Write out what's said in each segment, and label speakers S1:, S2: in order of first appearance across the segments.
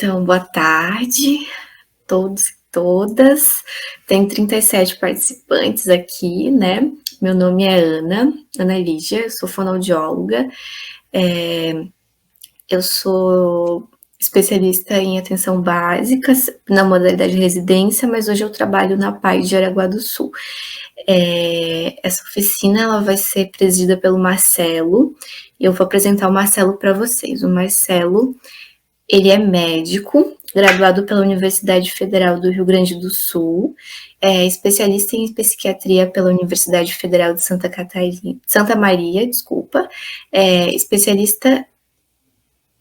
S1: Então, boa tarde, todos e todas. Tem 37 participantes aqui, né? Meu nome é Ana Lígia, eu sou fonoaudióloga. Eu sou especialista em atenção básica na modalidade residência, mas hoje eu trabalho na PAI de Jaraguá do Sul. Essa oficina ela vai ser presidida pelo Marcelo, e eu vou apresentar o Marcelo para vocês. O Marcelo, ele é médico, graduado pela Universidade Federal do Rio Grande do Sul, é especialista em psiquiatria pela Universidade Federal de Santa Maria, especialista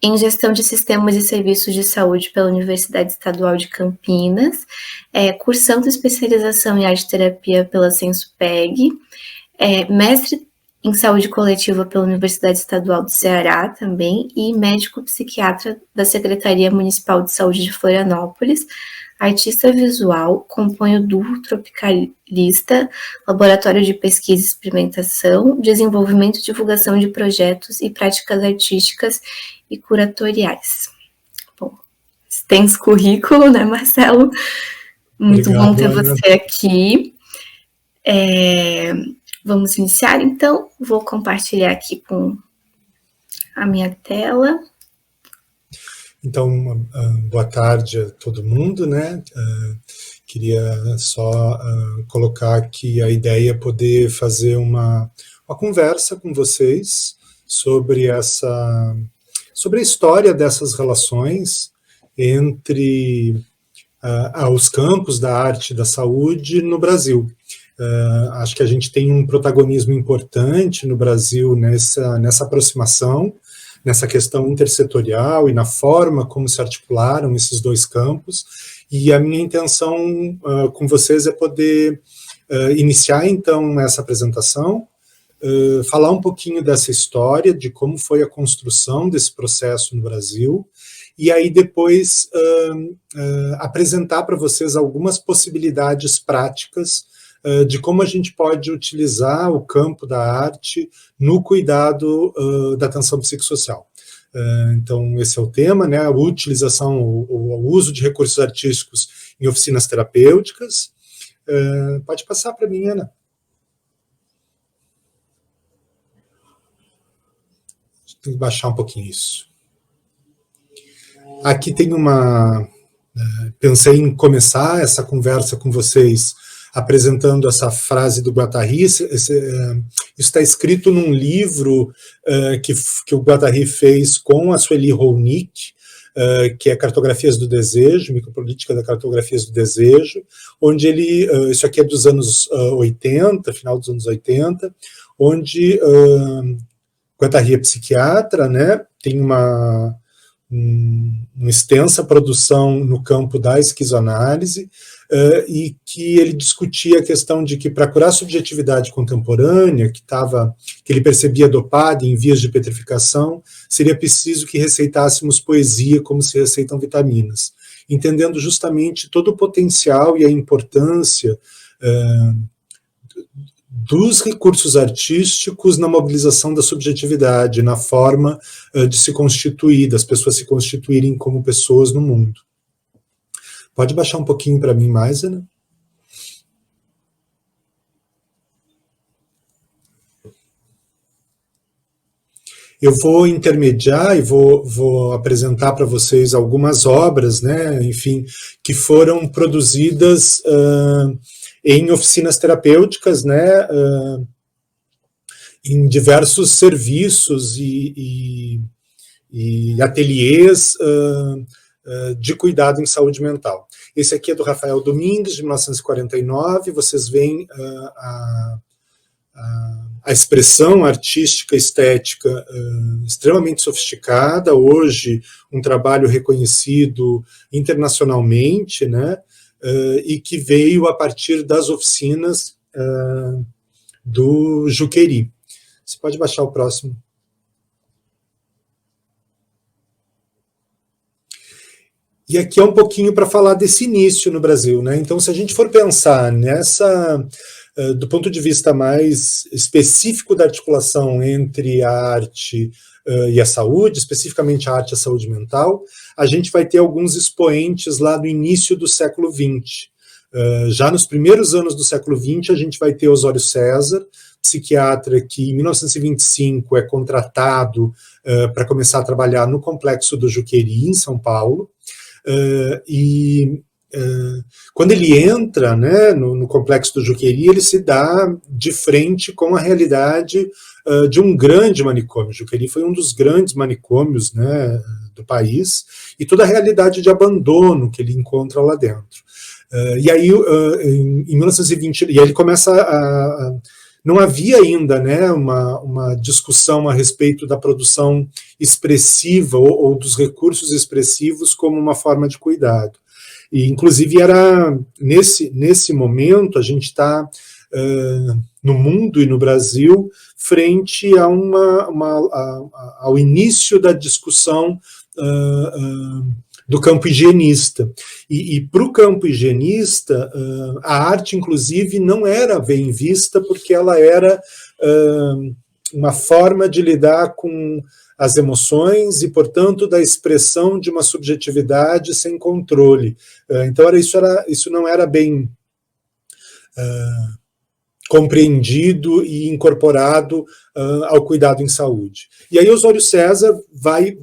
S1: em gestão de sistemas e serviços de saúde pela Universidade Estadual de Campinas, cursando especialização em arte-terapia pela Senspeg, mestre em saúde coletiva pela Universidade Estadual do Ceará também, e médico psiquiatra da Secretaria Municipal de Saúde de Florianópolis, artista visual, compõe o duo Tropicalista, laboratório de pesquisa e experimentação, desenvolvimento e divulgação de projetos e práticas artísticas e curatoriais. Bom, extenso currículo, né, Marcelo? Muito bom ter você aqui. Vamos iniciar, então. Vou compartilhar aqui com a minha tela.
S2: Então, boa tarde a todo mundo, né? Queria só colocar aqui a ideia é poder fazer uma conversa com vocês sobre a história dessas relações entre os campos da arte e da saúde no Brasil. Acho que a gente tem um protagonismo importante no Brasil nessa aproximação, nessa questão intersetorial e na forma como se articularam esses dois campos, e a minha intenção com vocês é poder iniciar então essa apresentação, falar um pouquinho dessa história, de como foi a construção desse processo no Brasil, e aí depois apresentar para vocês algumas possibilidades práticas de como a gente pode utilizar o campo da arte no cuidado da atenção psicossocial. Então, esse é o tema, né? A utilização, o uso de recursos artísticos em oficinas terapêuticas. Pode passar para mim, Ana. Tem que baixar um pouquinho isso. Aqui tem pensei em começar essa conversa com vocês apresentando essa frase do Guattari. Isso está escrito num livro que o Guattari fez com a Sueli Rolnick, que é Cartografias do Desejo, Micropolítica da Cartografias do Desejo, onde isso aqui é dos anos 80, final dos anos 80, onde Guattari é psiquiatra, né, tem uma extensa produção no campo da esquizoanálise, e que ele discutia a questão de que para curar a subjetividade contemporânea, que ele percebia dopada em vias de petrificação, seria preciso que receitássemos poesia como se receitam vitaminas, entendendo justamente todo o potencial e a importância dos recursos artísticos na mobilização da subjetividade, na forma de se constituir, das pessoas se constituírem como pessoas no mundo. Pode baixar um pouquinho para mim mais, Ana? Eu vou intermediar e vou apresentar para vocês algumas obras, né, enfim, que foram produzidas em oficinas terapêuticas, né, em diversos serviços e ateliês de cuidado em saúde mental. Esse aqui é do Rafael Domingues, de 1949, vocês veem a expressão artística, estética extremamente sofisticada, hoje um trabalho reconhecido internacionalmente, né, e que veio a partir das oficinas do Juqueri. Você pode baixar o próximo. E aqui é um pouquinho para falar desse início no Brasil, né? Então, se a gente for pensar do ponto de vista mais específico da articulação entre a arte e a saúde, especificamente a arte e a saúde mental, a gente vai ter alguns expoentes lá no início do século XX. Já nos primeiros anos do século XX, a gente vai ter Osório César, psiquiatra que em 1925 é contratado para começar a trabalhar no Complexo do Juqueri, em São Paulo, quando ele entra, né, no Complexo do Juqueri, ele se dá de frente com a realidade de um grande manicômio. O Juqueri foi um dos grandes manicômios, né, do país, e toda a realidade de abandono que ele encontra lá dentro. E aí, em 1920, e aí ele começa não havia ainda, né, uma discussão a respeito da produção expressiva ou dos recursos expressivos como uma forma de cuidado. E, inclusive, era nesse momento, a gente está no mundo e no Brasil frente ao início da discussão do campo higienista. E para o campo higienista, a arte, inclusive, não era bem vista porque ela era uma forma de lidar com as emoções e, portanto, da expressão de uma subjetividade sem controle. Então, isso não era bem compreendido e incorporado ao cuidado em saúde. E aí Osório César vai,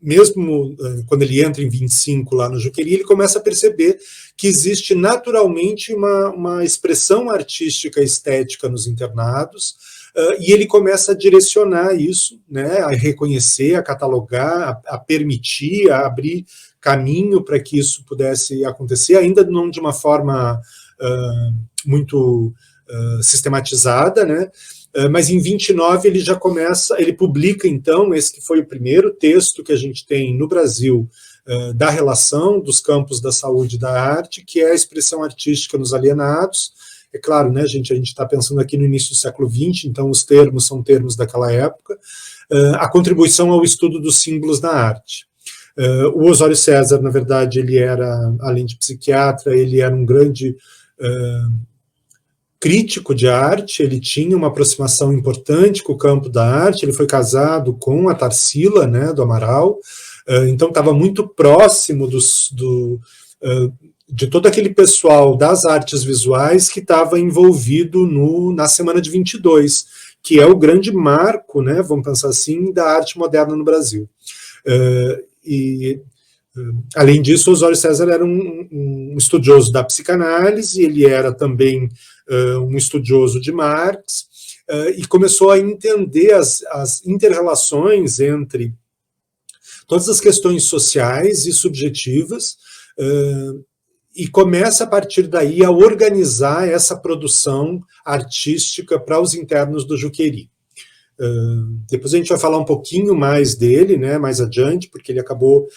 S2: mesmo quando ele entra em 25 lá no Juqueri, ele começa a perceber que existe naturalmente uma expressão artística estética nos internados, e ele começa a direcionar isso, né, a reconhecer, a catalogar, a permitir, a abrir caminho para que isso pudesse acontecer, ainda não de uma forma muito sistematizada, né? Mas em 29 ele já começa, ele publica então, esse que foi o primeiro texto que a gente tem no Brasil da relação dos campos da saúde e da arte, que é a expressão artística nos alienados. É claro, né, gente, a gente está pensando aqui no início do século XX, então os termos são termos daquela época, a contribuição ao estudo dos símbolos da arte. O Osório César, na verdade, ele era, além de psiquiatra, ele era um grande crítico de arte, ele tinha uma aproximação importante com o campo da arte, ele foi casado com a Tarsila, né, do Amaral, então estava muito próximo de todo aquele pessoal das artes visuais que estava envolvido na Semana de 22, que é o grande marco, né, vamos pensar assim, da arte moderna no Brasil. Além disso, Osório César era um estudioso da psicanálise, ele era também um estudioso de Marx, e começou a entender as inter-relações entre todas as questões sociais e subjetivas, e começa a partir daí a organizar essa produção artística para os internos do Juqueri. Depois a gente vai falar um pouquinho mais dele, né, mais adiante, porque ele acabou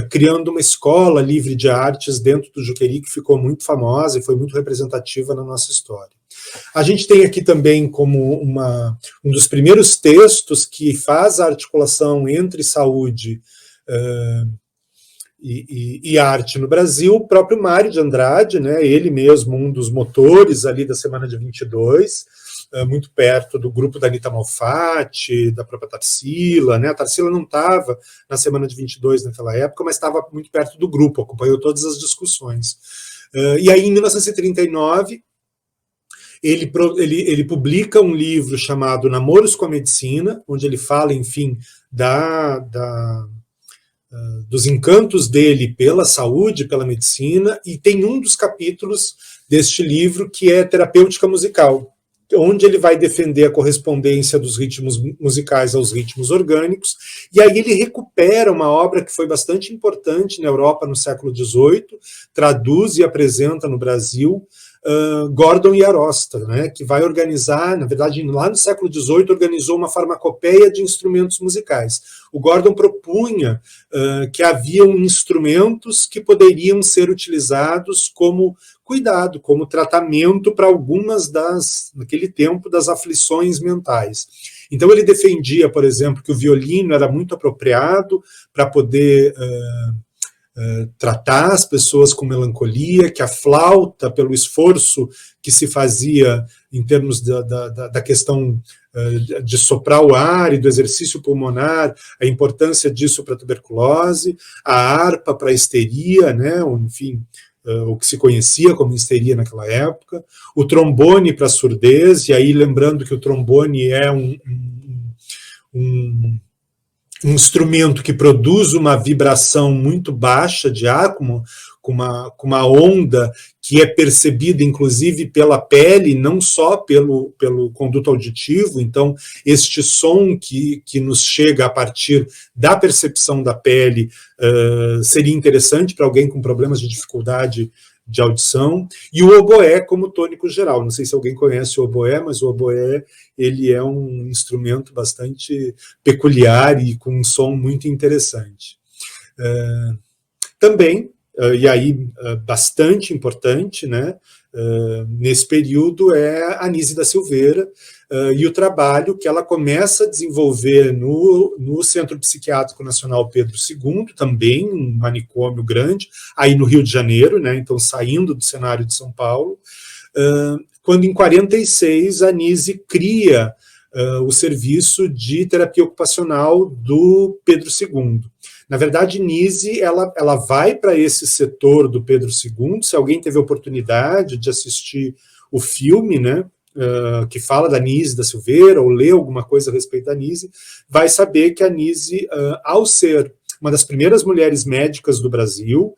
S2: criando uma escola livre de artes dentro do Juqueri, que ficou muito famosa e foi muito representativa na nossa história. A gente tem aqui também como um dos primeiros textos que faz a articulação entre saúde e arte no Brasil, o próprio Mário de Andrade, né, ele mesmo um dos motores ali da Semana de 22, muito perto do grupo da Anita Malfatti, da própria Tarsila, né? A Tarsila não estava na Semana de 22 naquela época, mas estava muito perto do grupo, acompanhou todas as discussões. E aí, em 1939, ele publica um livro chamado Namoros com a Medicina, onde ele fala, enfim, dos encantos dele pela saúde, pela medicina, e tem um dos capítulos deste livro que é terapêutica musical, onde ele vai defender a correspondência dos ritmos musicais aos ritmos orgânicos, e aí ele recupera uma obra que foi bastante importante na Europa no século XVIII, traduz e apresenta no Brasil, Gordon e Arosta, né, que vai organizar, na verdade, lá no século XVIII, organizou uma farmacopeia de instrumentos musicais. O Gordon propunha que haviam instrumentos que poderiam ser utilizados como cuidado, como tratamento para algumas naquele tempo, das aflições mentais. Então ele defendia, por exemplo, que o violino era muito apropriado para poder tratar as pessoas com melancolia, que a flauta, pelo esforço que se fazia em termos da questão de soprar o ar e do exercício pulmonar, a importância disso para a tuberculose, a harpa para a histeria, né, enfim, o que se conhecia como histeria naquela época, o trombone para a surdez, e aí lembrando que o trombone é um instrumento que produz uma vibração muito baixa de ar, com uma onda que é percebida, inclusive, pela pele, não só pelo conduto auditivo. Então, este som que nos chega a partir da percepção da pele seria interessante para alguém com problemas de dificuldade de audição, e o oboé como tônico geral. Não sei se alguém conhece o oboé, mas o oboé ele é um instrumento bastante peculiar e com um som muito interessante. Também, e aí bastante importante, né, nesse período, é a Anísia da Silveira, e o trabalho que ela começa a desenvolver no Centro Psiquiátrico Nacional Pedro II, também um manicômio grande, aí no Rio de Janeiro, né, então saindo do cenário de São Paulo, quando em 46 a Anísia cria o serviço de terapia ocupacional do Pedro II. Na verdade, Nise, ela vai para esse setor do Pedro II. Se alguém teve a oportunidade de assistir o filme, né, que fala da Nise da Silveira, ou ler alguma coisa a respeito da Nise, vai saber que a Nise, ao ser uma das primeiras mulheres médicas do Brasil,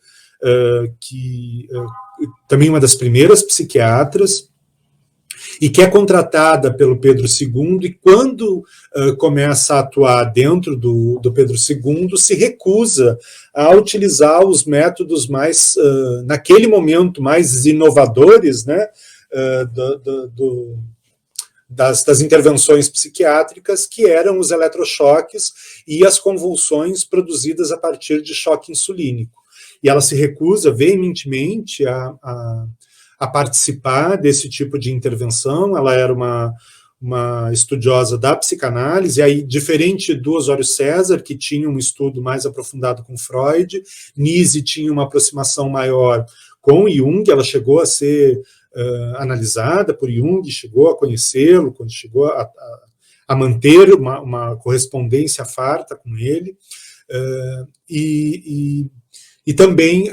S2: também uma das primeiras psiquiatras, e que é contratada pelo Pedro II, e quando começa a atuar dentro do Pedro II, se recusa a utilizar os métodos mais, naquele momento, mais inovadores, né, das intervenções psiquiátricas, que eram os eletrochoques e as convulsões produzidas a partir de choque insulínico. E ela se recusa veementemente a participar desse tipo de intervenção. Ela era uma estudiosa da psicanálise, e aí, diferente do Osório César, que tinha um estudo mais aprofundado com Freud, Nise tinha uma aproximação maior com Jung. Ela chegou a ser analisada por Jung, chegou a conhecê-lo, chegou a manter uma correspondência farta com ele, e também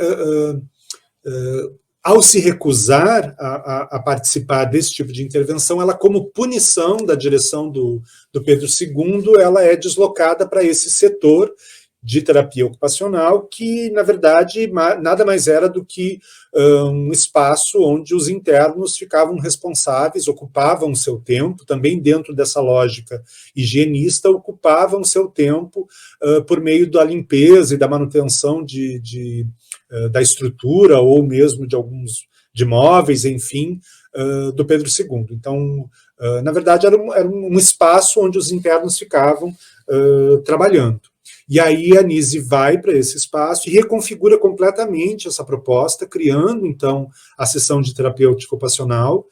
S2: ao se recusar a participar desse tipo de intervenção, ela, como punição da direção do Pedro II, ela é deslocada para esse setor de terapia ocupacional, que, na verdade, nada mais era do que um espaço onde os internos ficavam responsáveis, ocupavam o seu tempo, também dentro dessa lógica higienista, ocupavam o seu tempo por meio da limpeza e da manutenção da estrutura, ou mesmo de móveis, enfim, do Pedro II. Então, na verdade, era um espaço onde os internos ficavam trabalhando. E aí a Nise vai para esse espaço e reconfigura completamente essa proposta, criando, então, a seção de terapêutica ocupacional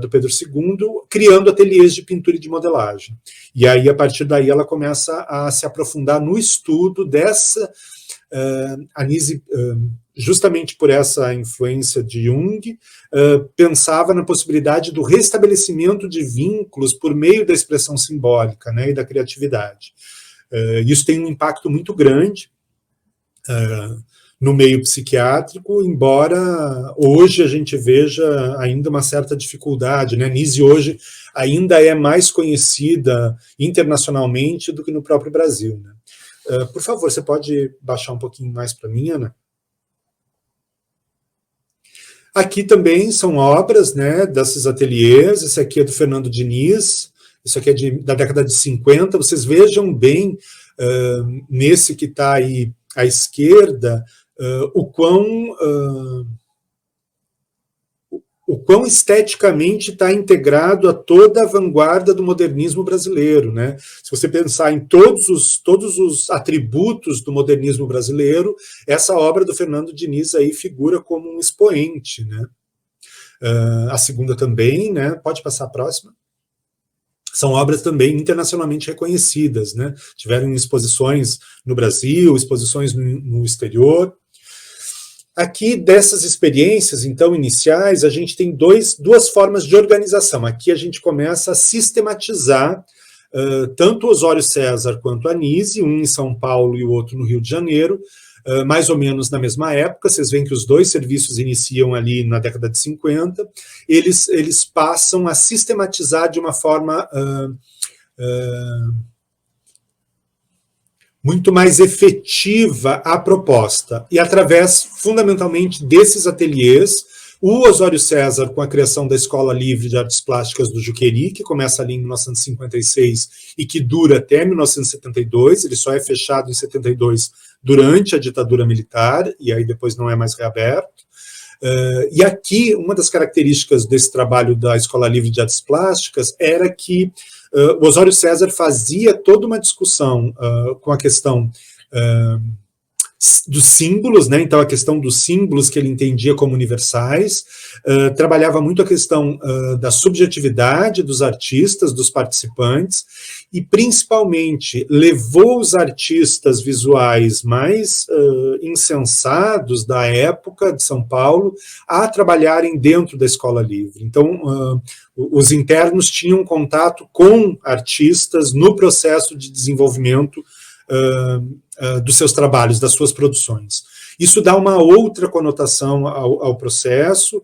S2: do Pedro II, criando ateliês de pintura e de modelagem. E aí, a partir daí, ela começa a se aprofundar no estudo dessa... A Nise, justamente por essa influência de Jung, pensava na possibilidade do restabelecimento de vínculos por meio da expressão simbólica, né, e da criatividade. Isso tem um impacto muito grande no meio psiquiátrico, embora hoje a gente veja ainda uma certa dificuldade, né? Nise hoje ainda é mais conhecida internacionalmente do que no próprio Brasil, né? Por favor, você pode baixar um pouquinho mais para mim, Ana? Aqui também são obras, né, desses ateliês. Esse aqui é do Fernando Diniz. Isso aqui é da década de 50, vocês vejam bem, nesse que está aí à esquerda, o quão esteticamente está integrado a toda a vanguarda do modernismo brasileiro, né? Se você pensar em todos os atributos do modernismo brasileiro, essa obra do Fernando Diniz aí figura como um expoente, né? A segunda também, né? Pode passar a próxima. São obras também internacionalmente reconhecidas, né? Tiveram exposições no Brasil, exposições no exterior. aqui, dessas experiências, então, iniciais, a gente tem duas formas de organização. Aqui a gente começa a sistematizar tanto Osório César quanto a Anísio, um em São Paulo e o outro no Rio de Janeiro, mais ou menos na mesma época. Vocês veem que os dois serviços iniciam ali na década de 50, eles passam a sistematizar de uma forma muito mais efetiva a proposta, e através, fundamentalmente, desses ateliês, o Osório César com a criação da Escola Livre de Artes Plásticas do Juqueri, que começa ali em 1956 e que dura até 1972, ele só é fechado em 72 durante a ditadura militar, e aí depois não é mais reaberto. E aqui, uma das características desse trabalho da Escola Livre de Artes Plásticas era que o Osório César fazia toda uma discussão com a questão dos símbolos, né? Então a questão dos símbolos que ele entendia como universais, trabalhava muito a questão da subjetividade dos artistas, dos participantes, e principalmente levou os artistas visuais mais insensados da época de São Paulo a trabalharem dentro da Escola Livre. Então os internos tinham contato com artistas no processo de desenvolvimento dos seus trabalhos, das suas produções. Isso dá uma outra conotação ao processo,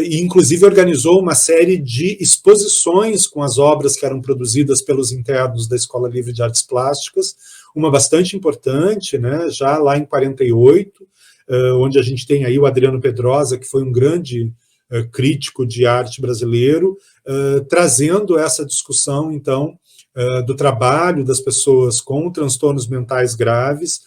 S2: e inclusive organizou uma série de exposições com as obras que eram produzidas pelos internos da Escola Livre de Artes Plásticas, uma bastante importante, né, já lá em 48, onde a gente tem aí o Adriano Pedrosa, que foi um grande crítico de arte brasileiro, trazendo essa discussão, então, do trabalho das pessoas com transtornos mentais graves,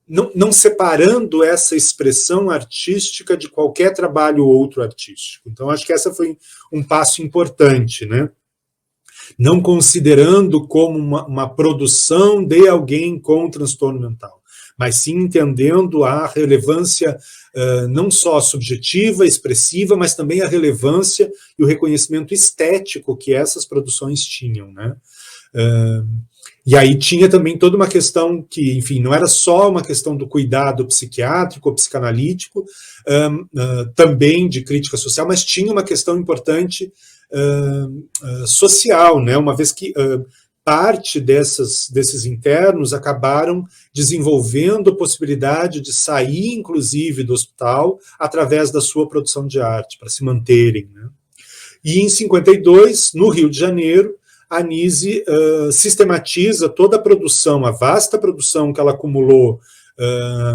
S2: não separando essa expressão artística de qualquer trabalho outro artístico. Então, acho que essa foi um passo importante, né? Não considerando como uma produção de alguém com transtorno mental, mas sim entendendo a relevância não só subjetiva, expressiva, mas também a relevância e o reconhecimento estético que essas produções tinham, né? E aí tinha também toda uma questão que, enfim, não era só uma questão do cuidado psiquiátrico ou psicanalítico, também de crítica social, mas tinha uma questão importante social, né? Uma vez que parte desses internos acabaram desenvolvendo a possibilidade de sair, inclusive, do hospital através da sua produção de arte, para se manterem, né? E em 52, no Rio de Janeiro, a Anísio sistematiza toda a produção, a vasta produção que ela acumulou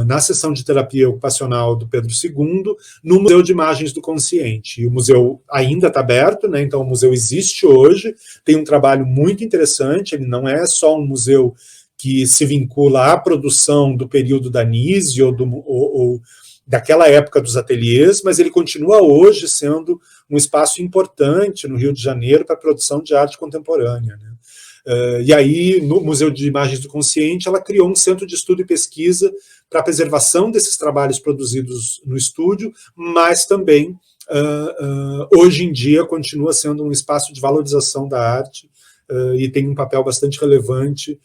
S2: na sessão de terapia ocupacional do Pedro II, no Museu de Imagens do Consciente. E o museu ainda está aberto, né? Então o museu existe hoje, tem um trabalho muito interessante, ele não é só um museu que se vincula à produção do período da Anísio ou daquela época dos ateliês, mas ele continua hoje sendo um espaço importante no Rio de Janeiro para a produção de arte contemporânea, né? E aí, no Museu de Imagens do Consciente, ela criou um centro de estudo e pesquisa para a preservação desses trabalhos produzidos no estúdio, mas também, hoje em dia, continua sendo um espaço de valorização da arte e tem um papel bastante relevante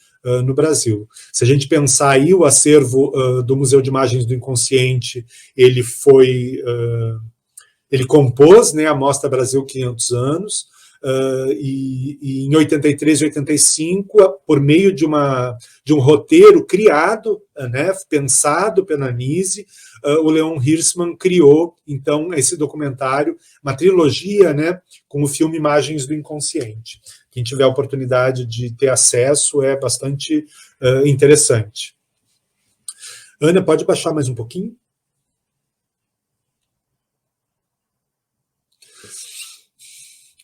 S2: no Brasil. Se a gente pensar aí, o acervo do Museu de Imagens do Inconsciente, ele compôs, né, a Mostra Brasil 500 anos, e em 83 e 85, por meio de um roteiro criado, né, pensado pela Anísio, o Leon Hirschman criou, então, esse documentário, uma trilogia, né, com o filme Imagens do Inconsciente. Quem tiver a oportunidade de ter acesso é bastante interessante. Ana, pode baixar mais um pouquinho?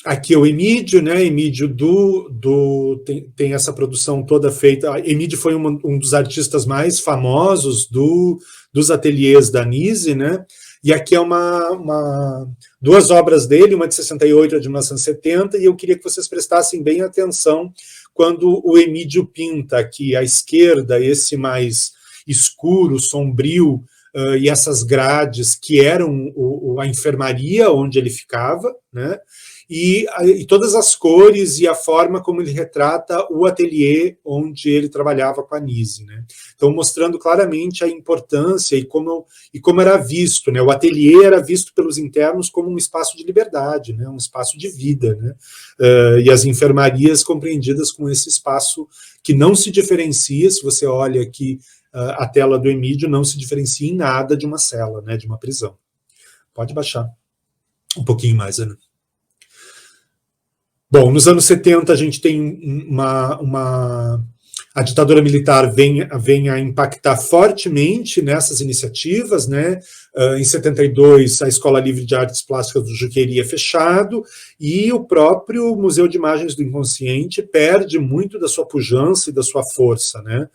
S2: Aqui é o Emídio, né? Emídio tem essa produção toda feita. Emídio foi um dos artistas mais famosos dos ateliês da Anísio, né? E aqui é duas obras dele, uma de 68 e de 1970, e eu queria que vocês prestassem bem atenção quando o Emídio pinta aqui à esquerda esse mais escuro, sombrio, e essas grades que eram a enfermaria onde ele ficava, né? e todas as cores e a forma como ele retrata o ateliê onde ele trabalhava com a Nise, né? Então, mostrando claramente a importância e como era visto, né? O ateliê era visto pelos internos como um espaço de liberdade, né? Um espaço de vida, né? E as enfermarias compreendidas com esse espaço que não se diferencia, se você olha aqui a tela do Emídio, não se diferencia em nada de uma cela, né? De uma prisão. Pode baixar um pouquinho mais, Ana. Bom, nos anos 70 a gente tem a ditadura militar vem a impactar fortemente nessas iniciativas, né? Em 72, a Escola Livre de Artes Plásticas do Juqueri é fechado e o próprio Museu de Imagens do Inconsciente perde muito da sua pujança e da sua força, né?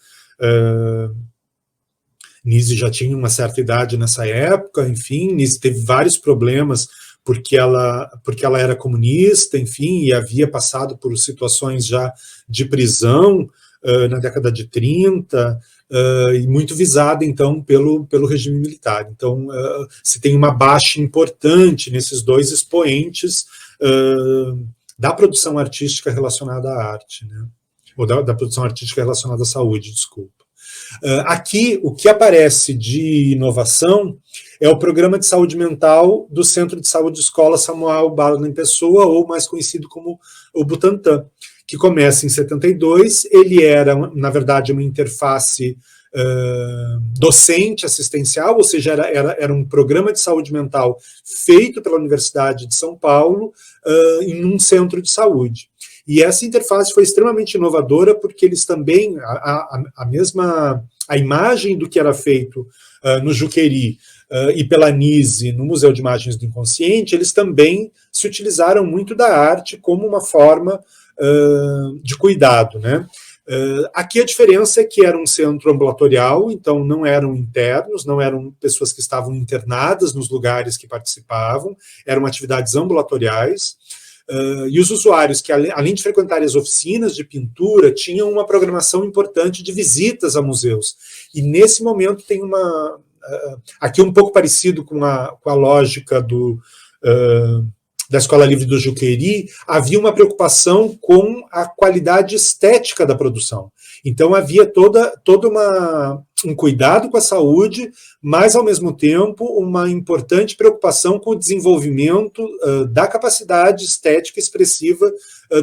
S2: Nise já tinha uma certa idade nessa época, enfim, Nise teve vários problemas porque ela era comunista, enfim, e havia passado por situações já de prisão na década de 30, e muito visada, então, pelo regime militar. Então, se tem uma baixa importante nesses dois expoentes da produção artística relacionada à arte, né? Ou da produção artística relacionada à saúde, desculpa. Aqui, o que aparece de inovação é o Programa de Saúde Mental do Centro de Saúde Escola Samuel Baldwin Pessoa, ou mais conhecido como o Butantan, que começa em 72. Ele era, na verdade, uma interface docente assistencial, ou seja, era um programa de saúde mental feito pela Universidade de São Paulo em um centro de saúde. E essa interface foi extremamente inovadora, porque eles também, a imagem do que era feito no Juqueri e pela Nise no Museu de Imagens do Inconsciente, eles também se utilizaram muito da arte como uma forma de cuidado, né? Aqui a diferença é que era um centro ambulatorial, então não eram internos, não eram pessoas que estavam internadas nos lugares que participavam, eram atividades ambulatoriais. E os usuários que, além de frequentarem as oficinas de pintura, tinham uma programação importante de visitas a museus. E nesse momento tem aqui um pouco parecido com a lógica da Escola Livre do Juqueri, havia uma preocupação com a qualidade estética da produção. Então havia todo um cuidado com a saúde, mas, ao mesmo tempo, uma importante preocupação com o desenvolvimento da capacidade estética expressiva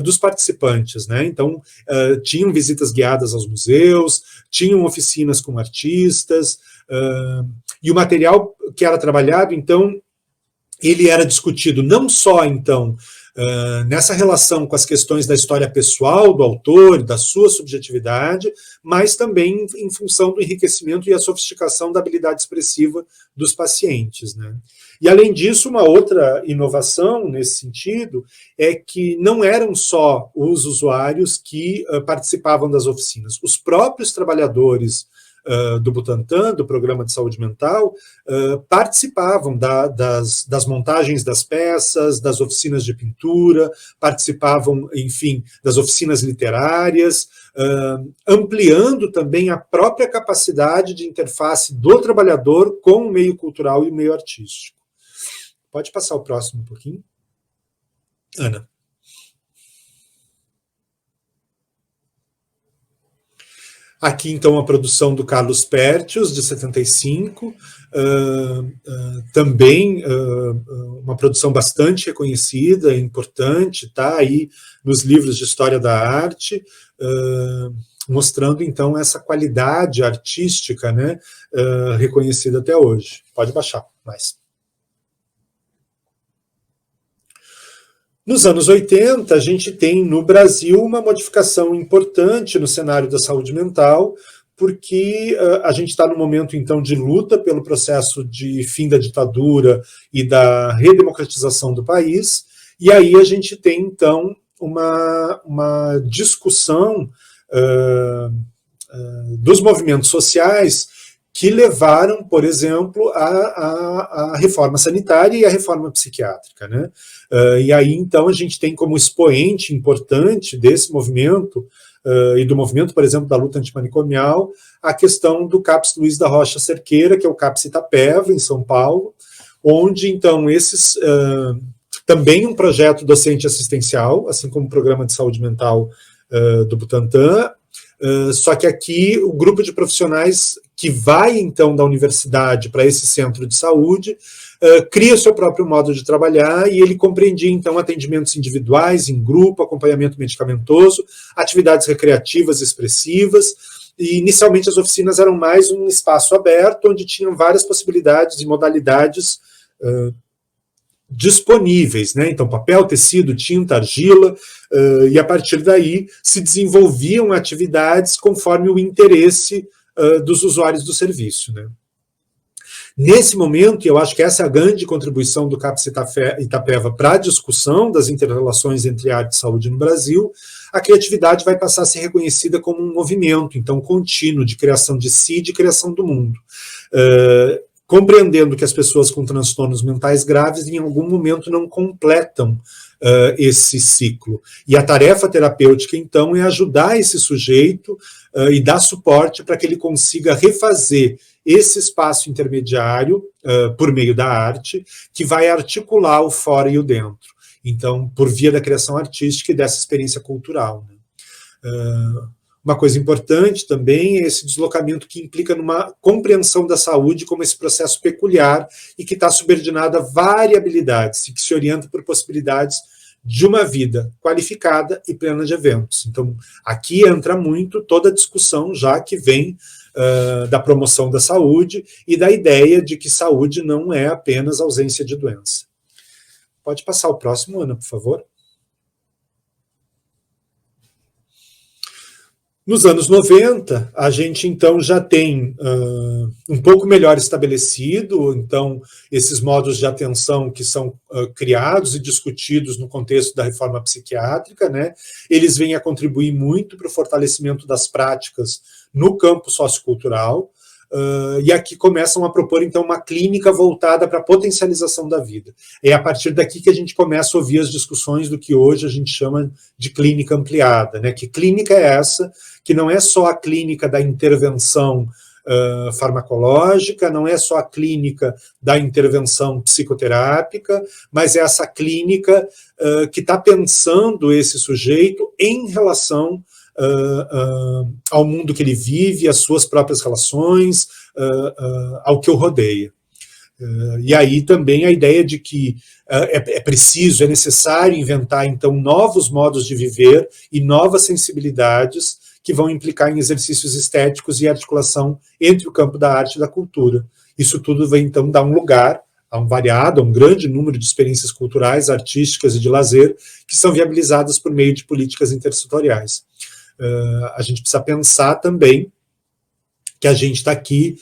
S2: dos participantes, né? Então, tinham visitas guiadas aos museus, tinham oficinas com artistas, e o material que era trabalhado, então, ele era discutido não só, então, nessa relação com as questões da história pessoal do autor, da sua subjetividade, mas também em função do enriquecimento e a sofisticação da habilidade expressiva dos pacientes, né? E, além disso, uma outra inovação nesse sentido é que não eram só os usuários que participavam das oficinas. Os próprios trabalhadores do Butantan, do Programa de Saúde Mental, participavam das montagens das peças, das oficinas de pintura, participavam, enfim, das oficinas literárias, ampliando também a própria capacidade de interface do trabalhador com o meio cultural e o meio artístico. Pode passar o próximo um pouquinho, Ana. Aqui, então, a produção do Carlos Pertius, de 75, também uma produção bastante reconhecida, importante, está aí nos livros de História da Arte, mostrando, então, essa qualidade artística, né, reconhecida até hoje. Pode baixar mais. Nos anos 80, a gente tem no Brasil uma modificação importante no cenário da saúde mental, porque a gente está no momento, então, de luta pelo processo de fim da ditadura e da redemocratização do país, e aí a gente tem, então, uma discussão dos movimentos sociais que levaram, por exemplo, à reforma sanitária e à reforma psiquiátrica, né? E aí, então, a gente tem como expoente importante desse movimento, e do movimento, por exemplo, da luta antimanicomial, a questão do CAPS Luiz da Rocha Cerqueira, que é o CAPS Itapeva, em São Paulo, onde, então, esses também um projeto docente assistencial, assim como o Programa de Saúde Mental do Butantan, só que aqui o grupo de profissionais que vai, então, da universidade para esse centro de saúde, cria o seu próprio modo de trabalhar e ele compreendia, então, atendimentos individuais, em grupo, acompanhamento medicamentoso, atividades recreativas expressivas, e inicialmente as oficinas eram mais um espaço aberto, onde tinham várias possibilidades e modalidades disponíveis, né? Então, papel, tecido, tinta, argila, e a partir daí se desenvolviam atividades conforme o interesse dos usuários do serviço, né? Nesse momento, e eu acho que essa é a grande contribuição do CAPS Itapeva para a discussão das interrelações entre arte e saúde no Brasil, a criatividade vai passar a ser reconhecida como um movimento, então, contínuo de criação de si e de criação do mundo. Compreendendo que as pessoas com transtornos mentais graves, em algum momento, não completam esse ciclo. E a tarefa terapêutica, então, é ajudar esse sujeito e dar suporte para que ele consiga refazer esse espaço intermediário por meio da arte, que vai articular o fora e o dentro. Então, por via da criação artística e dessa experiência cultural, né? Uma coisa importante também é esse deslocamento que implica numa compreensão da saúde como esse processo peculiar e que está subordinado a variabilidades e que se orienta por possibilidades de uma vida qualificada e plena de eventos. Então, aqui entra muito toda a discussão já que vem da promoção da saúde e da ideia de que saúde não é apenas ausência de doença. Pode passar o próximo, Ana, por favor. Nos anos 90, a gente, então, já tem um pouco melhor estabelecido, então, esses modos de atenção que são criados e discutidos no contexto da reforma psiquiátrica, né, eles vêm a contribuir muito para o fortalecimento das práticas no campo sociocultural, e aqui começam a propor, então, uma clínica voltada para a potencialização da vida. É a partir daqui que a gente começa a ouvir as discussões do que hoje a gente chama de clínica ampliada, né? Que clínica é essa? Que não é só a clínica da intervenção farmacológica, não é só a clínica da intervenção psicoterápica, mas é essa clínica que está pensando esse sujeito em relação ao mundo que ele vive, às suas próprias relações, ao que o rodeia. E aí também a ideia de que é preciso, é necessário inventar, então, novos modos de viver e novas sensibilidades que vão implicar em exercícios estéticos e articulação entre o campo da arte e da cultura. Isso tudo vai, então, dar um lugar a um grande número de experiências culturais, artísticas e de lazer que são viabilizadas por meio de políticas intersetoriais. A gente precisa pensar também que a gente está aqui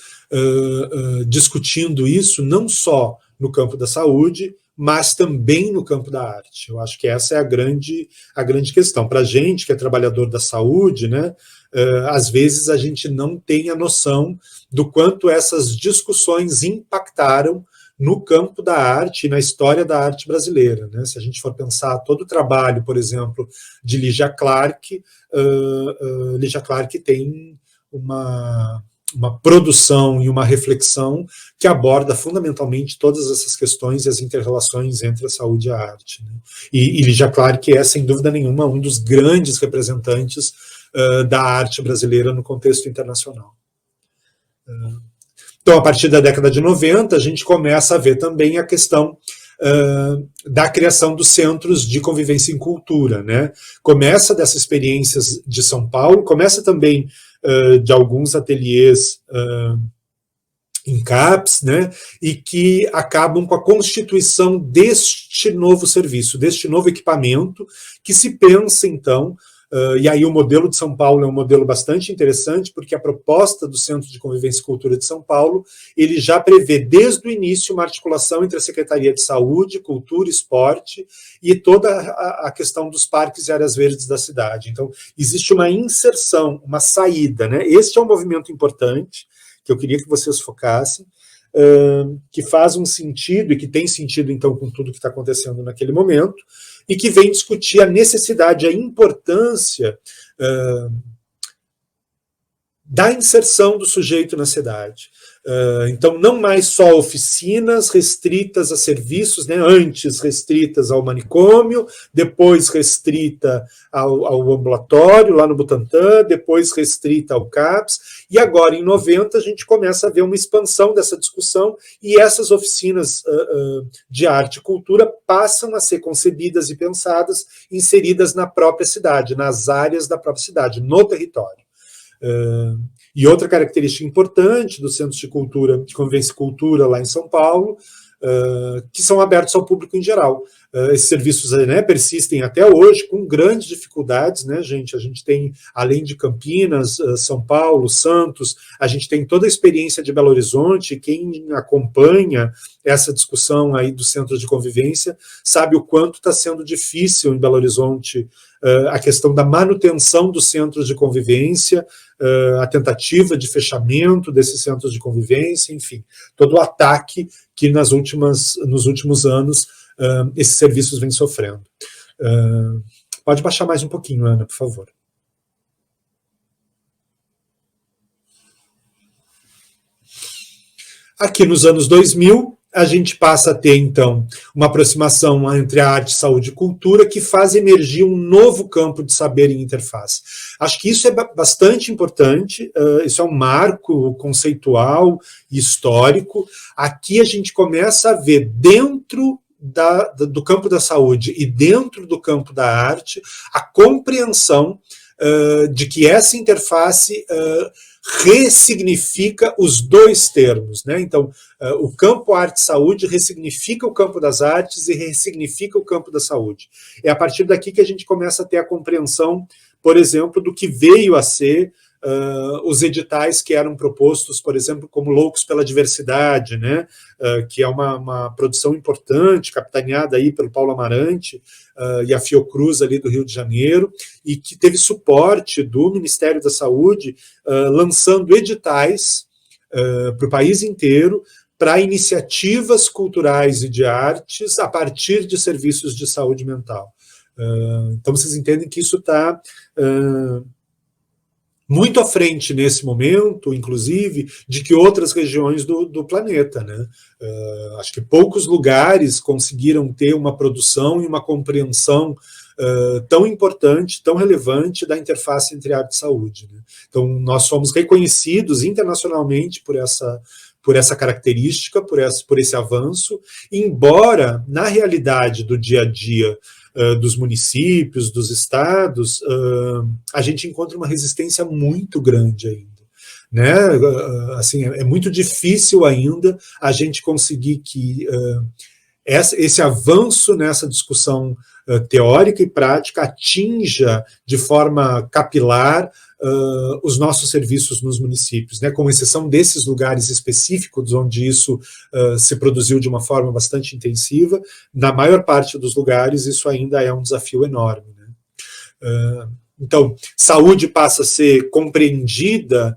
S2: discutindo isso não só no campo da saúde, mas também no campo da arte. Eu acho que essa é a grande questão. Para a gente que é trabalhador da saúde, né, às vezes a gente não tem a noção do quanto essas discussões impactaram no campo da arte e na história da arte brasileira, né? Se a gente for pensar todo o trabalho, por exemplo, de Lígia Clark, Lígia Clark tem uma produção e uma reflexão que aborda fundamentalmente todas essas questões e as interrelações entre a saúde e a arte, né? E Lígia Clark é, sem dúvida nenhuma, um dos grandes representantes da arte brasileira no contexto internacional. Então, a partir da década de 90, a gente começa a ver também a questão da criação dos centros de convivência em cultura, né? Começa dessas experiências de São Paulo, começa também de alguns ateliês em CAPS, né? E que acabam com a constituição deste novo serviço, deste novo equipamento, que se pensa, então, e aí o modelo de São Paulo é um modelo bastante interessante, porque a proposta do Centro de Convivência e Cultura de São Paulo, ele já prevê desde o início uma articulação entre a Secretaria de Saúde, Cultura, Esporte e toda a questão dos parques e áreas verdes da cidade. Então, existe uma inserção, uma saída, né? Este é um movimento importante, que eu queria que vocês focassem, que faz um sentido, e que tem sentido, então, com tudo que está acontecendo naquele momento, e que vem discutir a necessidade, a importância da inserção do sujeito na cidade. Então, não mais só oficinas restritas a serviços, né, antes restritas ao manicômio, depois restrita ao ambulatório, lá no Butantã, depois restrita ao CAPS, e agora, em 90, a gente começa a ver uma expansão dessa discussão, e essas oficinas de arte e cultura passam a ser concebidas e pensadas, inseridas na própria cidade, nas áreas da própria cidade, no território. E outra característica importante dos centros de cultura, de convivência e cultura lá em São Paulo, que são abertos ao público em geral. Esses serviços, né, persistem até hoje, com grandes dificuldades, né, gente? A gente tem, além de Campinas, São Paulo, Santos, a gente tem toda a experiência de Belo Horizonte. Quem acompanha essa discussão aí dos centros de convivência sabe o quanto está sendo difícil em Belo Horizonte a questão da manutenção dos centros de convivência, a tentativa de fechamento desses centros de convivência, enfim, todo o ataque que nos últimos anos esses serviços vêm sofrendo. Pode baixar mais um pouquinho, Ana, por favor. Aqui nos anos 2000, a gente passa a ter, então, uma aproximação entre a arte, saúde e cultura que faz emergir um novo campo de saber em interface. Acho que isso é bastante importante, isso é um marco conceitual e histórico. Aqui a gente começa a ver dentro do campo da saúde e dentro do campo da arte a compreensão de que essa interface ressignifica os dois termos, né? Então, o campo arte-saúde ressignifica o campo das artes e ressignifica o campo da saúde. É a partir daqui que a gente começa a ter a compreensão, por exemplo, do que veio a ser os editais que eram propostos, por exemplo, como Loucos pela Diversidade, né? Que é uma produção importante, capitaneada aí pelo Paulo Amarante e a Fiocruz ali do Rio de Janeiro, e que teve suporte do Ministério da Saúde, lançando editais para o país inteiro para iniciativas culturais e de artes a partir de serviços de saúde mental. Então, vocês entendem que isso está muito à frente nesse momento, inclusive, de que outras regiões do planeta, né? Acho que poucos lugares conseguiram ter uma produção e uma compreensão tão importante, tão relevante da interface entre arte e saúde, né? Então, nós somos reconhecidos internacionalmente por essa característica, por esse avanço, embora, na realidade do dia a dia dos municípios, dos estados, a gente encontra uma resistência muito grande ainda, né? Assim, é muito difícil ainda a gente conseguir que esse avanço nessa discussão teórica e prática atinja de forma capilar os nossos serviços nos municípios, né, com exceção desses lugares específicos onde isso se produziu de uma forma bastante intensiva. Na maior parte dos lugares isso ainda é um desafio enorme, né? Então, saúde passa a ser compreendida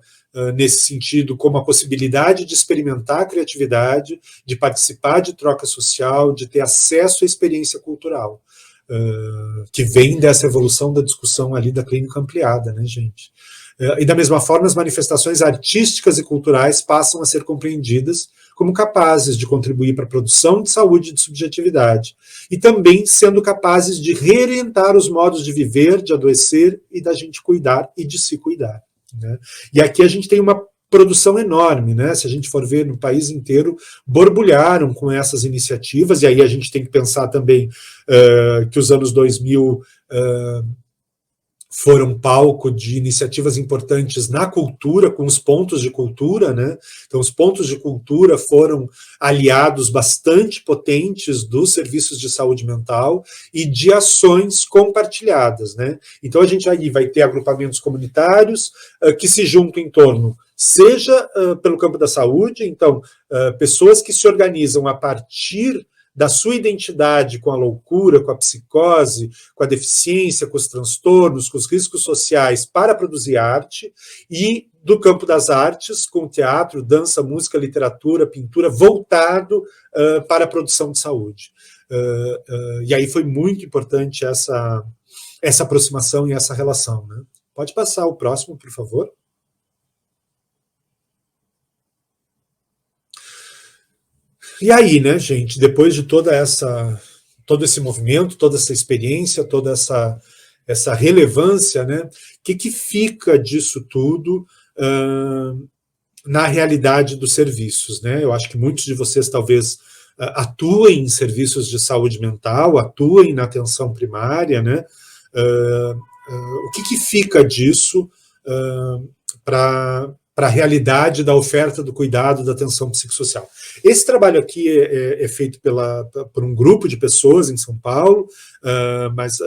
S2: nesse sentido como a possibilidade de experimentar a criatividade, de participar de troca social, de ter acesso à experiência cultural, que vem dessa evolução da discussão ali da clínica ampliada, né, gente? E da mesma forma, as manifestações artísticas e culturais passam a ser compreendidas como capazes de contribuir para a produção de saúde e de subjetividade, e também sendo capazes de reorientar os modos de viver, de adoecer e da gente cuidar e de se cuidar, né? E aqui a gente tem uma produção enorme, né? Se a gente for ver no país inteiro, borbulharam com essas iniciativas, e aí a gente tem que pensar também que os anos 2000 foram palco de iniciativas importantes na cultura, com os pontos de cultura, né? Então, os pontos de cultura foram aliados bastante potentes dos serviços de saúde mental e de ações compartilhadas, né? Então, a gente aí vai ter agrupamentos comunitários que se juntam em torno, seja pelo campo da saúde, então, pessoas que se organizam a partir da sua identidade com a loucura, com a psicose, com a deficiência, com os transtornos, com os riscos sociais para produzir arte, e do campo das artes, com teatro, dança, música, literatura, pintura, voltado para a produção de saúde. E aí foi muito importante essa aproximação e essa relação, né? Pode passar o próximo, por favor. E aí, né, gente, depois de todo esse movimento, toda essa experiência, toda essa relevância, né, o que fica disso tudo na realidade dos serviços, né? Eu acho que muitos de vocês talvez atuem em serviços de saúde mental, atuem na atenção primária, né? O que fica disso para a realidade da oferta do cuidado da atenção psicossocial? Esse trabalho aqui é feito por um grupo de pessoas em São Paulo, mas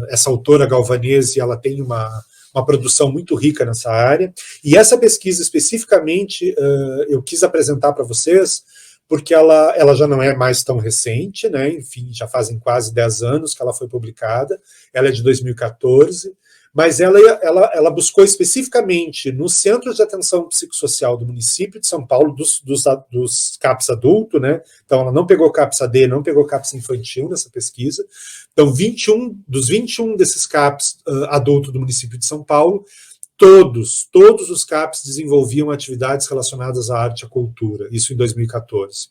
S2: essa autora Galvanese, ela tem uma produção muito rica nessa área, e essa pesquisa especificamente eu quis apresentar para vocês, porque ela já não é mais tão recente, né? Enfim, já fazem quase 10 anos que ela foi publicada, ela é de 2014, mas ela buscou especificamente nos centros de atenção psicossocial do município de São Paulo, dos CAPS adulto, né? Então ela não pegou CAPS AD, não pegou CAPS infantil nessa pesquisa. Então, dos 21 desses CAPS adulto do município de São Paulo, todos os CAPS desenvolviam atividades relacionadas à arte e à cultura, isso em 2014.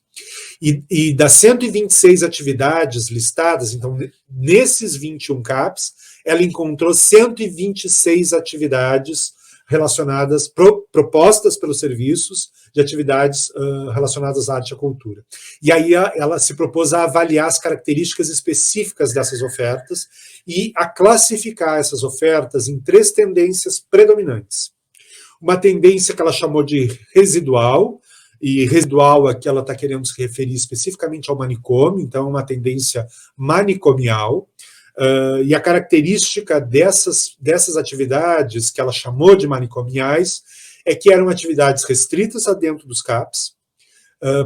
S2: E das 126 atividades listadas, então, nesses 21 CAPs, ela encontrou 126 atividades relacionadas, propostas pelos serviços de atividades relacionadas à arte e à cultura. E aí ela se propôs a avaliar as características específicas dessas ofertas e a classificar essas ofertas em 3 tendências predominantes. Uma tendência que ela chamou de residual, e residual aqui ela está querendo se referir especificamente ao manicômio, então é uma tendência manicomial. E a característica dessas atividades, que ela chamou de manicomiais, é que eram atividades restritas a dentro dos CAPs,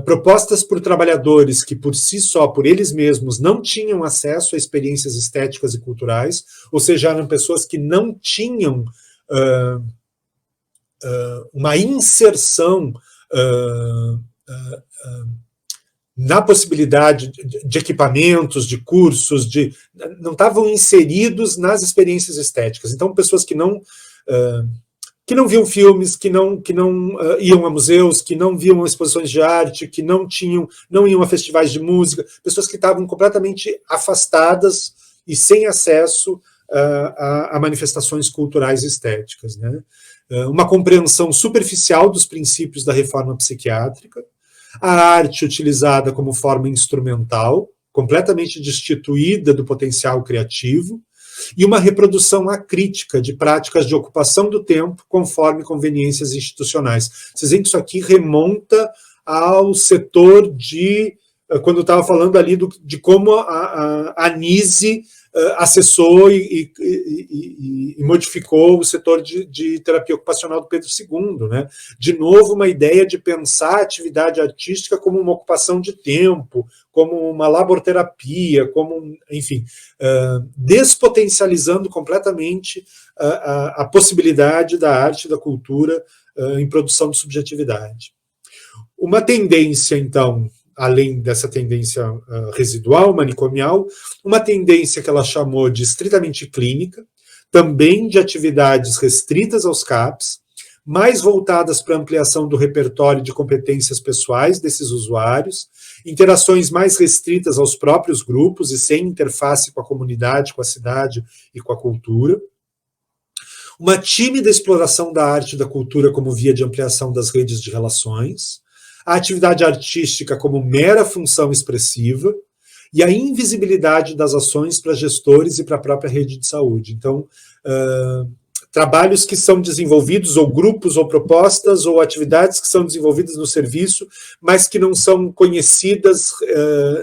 S2: propostas por trabalhadores que, por si só, por eles mesmos, não tinham acesso a experiências estéticas e culturais, ou seja, eram pessoas que não tinham uma inserção na possibilidade de equipamentos, de cursos, não estavam inseridos nas experiências estéticas. Então, pessoas que não viam filmes, que não iam a museus, que não viam exposições de arte, que não iam a festivais de música, pessoas que estavam completamente afastadas e sem acesso a manifestações culturais e estéticas, né? Uma compreensão superficial dos princípios da reforma psiquiátrica, a arte utilizada como forma instrumental, completamente destituída do potencial criativo, e uma reprodução acrítica de práticas de ocupação do tempo conforme conveniências institucionais. Vocês veem que isso aqui remonta ao setor quando eu estava falando ali de como a Anise acessou e modificou o setor de terapia ocupacional do Pedro II, né? De novo, uma ideia de pensar a atividade artística como uma ocupação de tempo, como uma laborterapia, enfim, despotencializando completamente a possibilidade da arte e da cultura em produção de subjetividade. Uma tendência, então, além dessa tendência residual, manicomial, uma tendência que ela chamou de estritamente clínica, também de atividades restritas aos CAPs, mais voltadas para a ampliação do repertório de competências pessoais desses usuários, interações mais restritas aos próprios grupos e sem interface com a comunidade, com a cidade e com a cultura. Uma tímida exploração da arte e da cultura como via de ampliação das redes de relações, a atividade artística como mera função expressiva e a invisibilidade das ações para gestores e para a própria rede de saúde. Então, trabalhos que são desenvolvidos, ou grupos, ou propostas, ou atividades que são desenvolvidas no serviço, mas que não são conhecidas,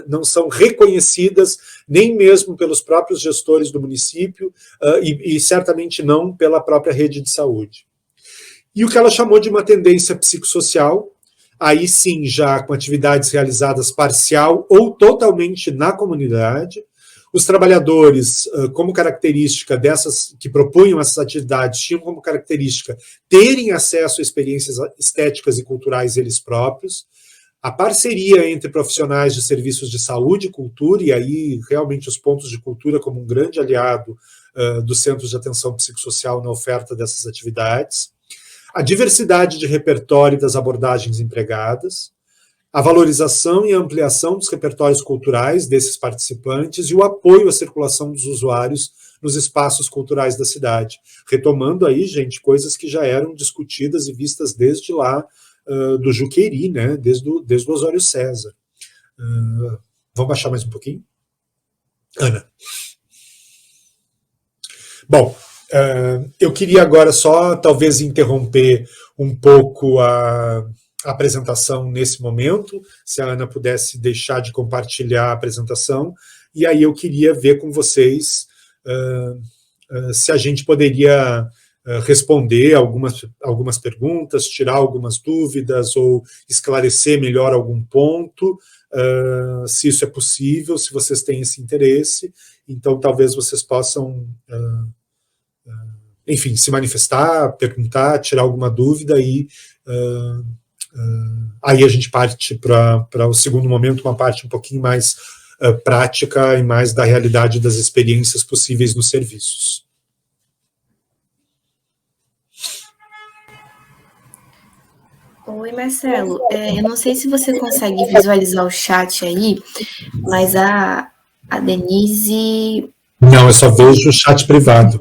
S2: não são reconhecidas, nem mesmo pelos próprios gestores do município, e certamente não pela própria rede de saúde. E o que ela chamou de uma tendência psicossocial, aí sim, já com atividades realizadas parcial ou totalmente na comunidade. Os trabalhadores, como característica dessas que propunham essas atividades, tinham como característica terem acesso a experiências estéticas e culturais eles próprios. A parceria entre profissionais de serviços de saúde e cultura, e aí realmente os pontos de cultura como um grande aliado dos centros de atenção psicossocial na oferta dessas atividades. A diversidade de repertório das abordagens empregadas, a valorização e a ampliação dos repertórios culturais desses participantes e o apoio à circulação dos usuários nos espaços culturais da cidade. Retomando aí, gente, coisas que já eram discutidas e vistas desde lá do Juqueiri, né, desde o Osório César. Vamos baixar mais um pouquinho? Ana. Bom, eu queria agora só talvez interromper um pouco a apresentação nesse momento, se a Ana pudesse deixar de compartilhar a apresentação, e aí eu queria ver com vocês se a gente poderia responder algumas perguntas, tirar algumas dúvidas ou esclarecer melhor algum ponto, se isso é possível, se vocês têm esse interesse. Então talvez vocês possam, enfim, se manifestar, perguntar, tirar alguma dúvida e aí a gente parte para o segundo momento, uma parte um pouquinho mais prática e mais da realidade das experiências possíveis nos serviços.
S1: Oi, Marcelo. Eu não sei se você consegue visualizar o chat aí, mas a Denise...
S2: Não, eu só vejo o chat privado.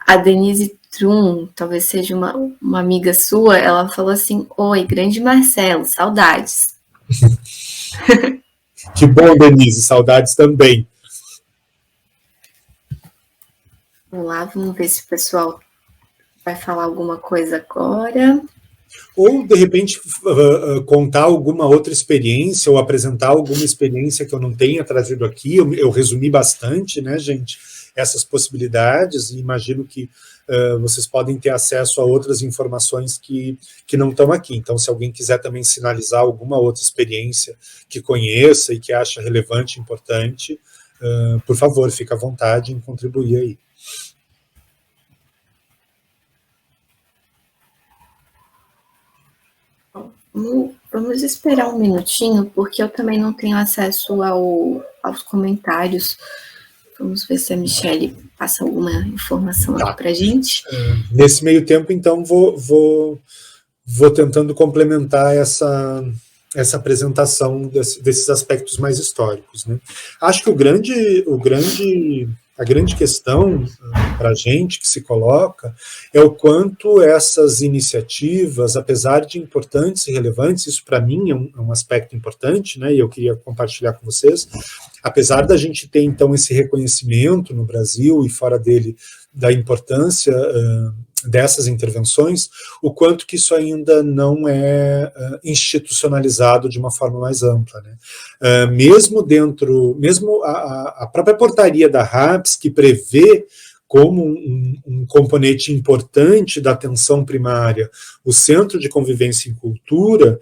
S1: A Denise Trum, talvez seja uma amiga sua, ela falou assim: oi, grande Marcelo, saudades.
S2: Que bom, Denise, saudades também.
S1: Vamos lá, vamos ver se o pessoal vai falar alguma coisa agora.
S2: Ou, de repente, contar alguma outra experiência ou apresentar alguma experiência que eu não tenha trazido aqui. Eu resumi bastante, né, gente, essas possibilidades, e imagino que vocês podem ter acesso a outras informações que não estão aqui. Então, se alguém quiser também sinalizar alguma outra experiência que conheça e que acha relevante, importante, por favor, fique à vontade em contribuir aí.
S1: Vamos esperar um minutinho, porque eu também não tenho acesso aos comentários. Vamos ver se a Michelle passa alguma informação aqui para a gente.
S2: Nesse meio tempo, então, vou tentando complementar essa apresentação desses aspectos mais históricos, né? Acho que a grande questão para a gente que se coloca é o quanto essas iniciativas, apesar de importantes e relevantes, isso para mim é um aspecto importante, né, e eu queria compartilhar com vocês, apesar da gente ter então esse reconhecimento no Brasil e fora dele da importância dessas intervenções, o quanto que isso ainda não é institucionalizado de uma forma mais ampla, né? Mesmo a própria portaria da RAPS, que prevê como um componente importante da atenção primária o Centro de Convivência e Cultura,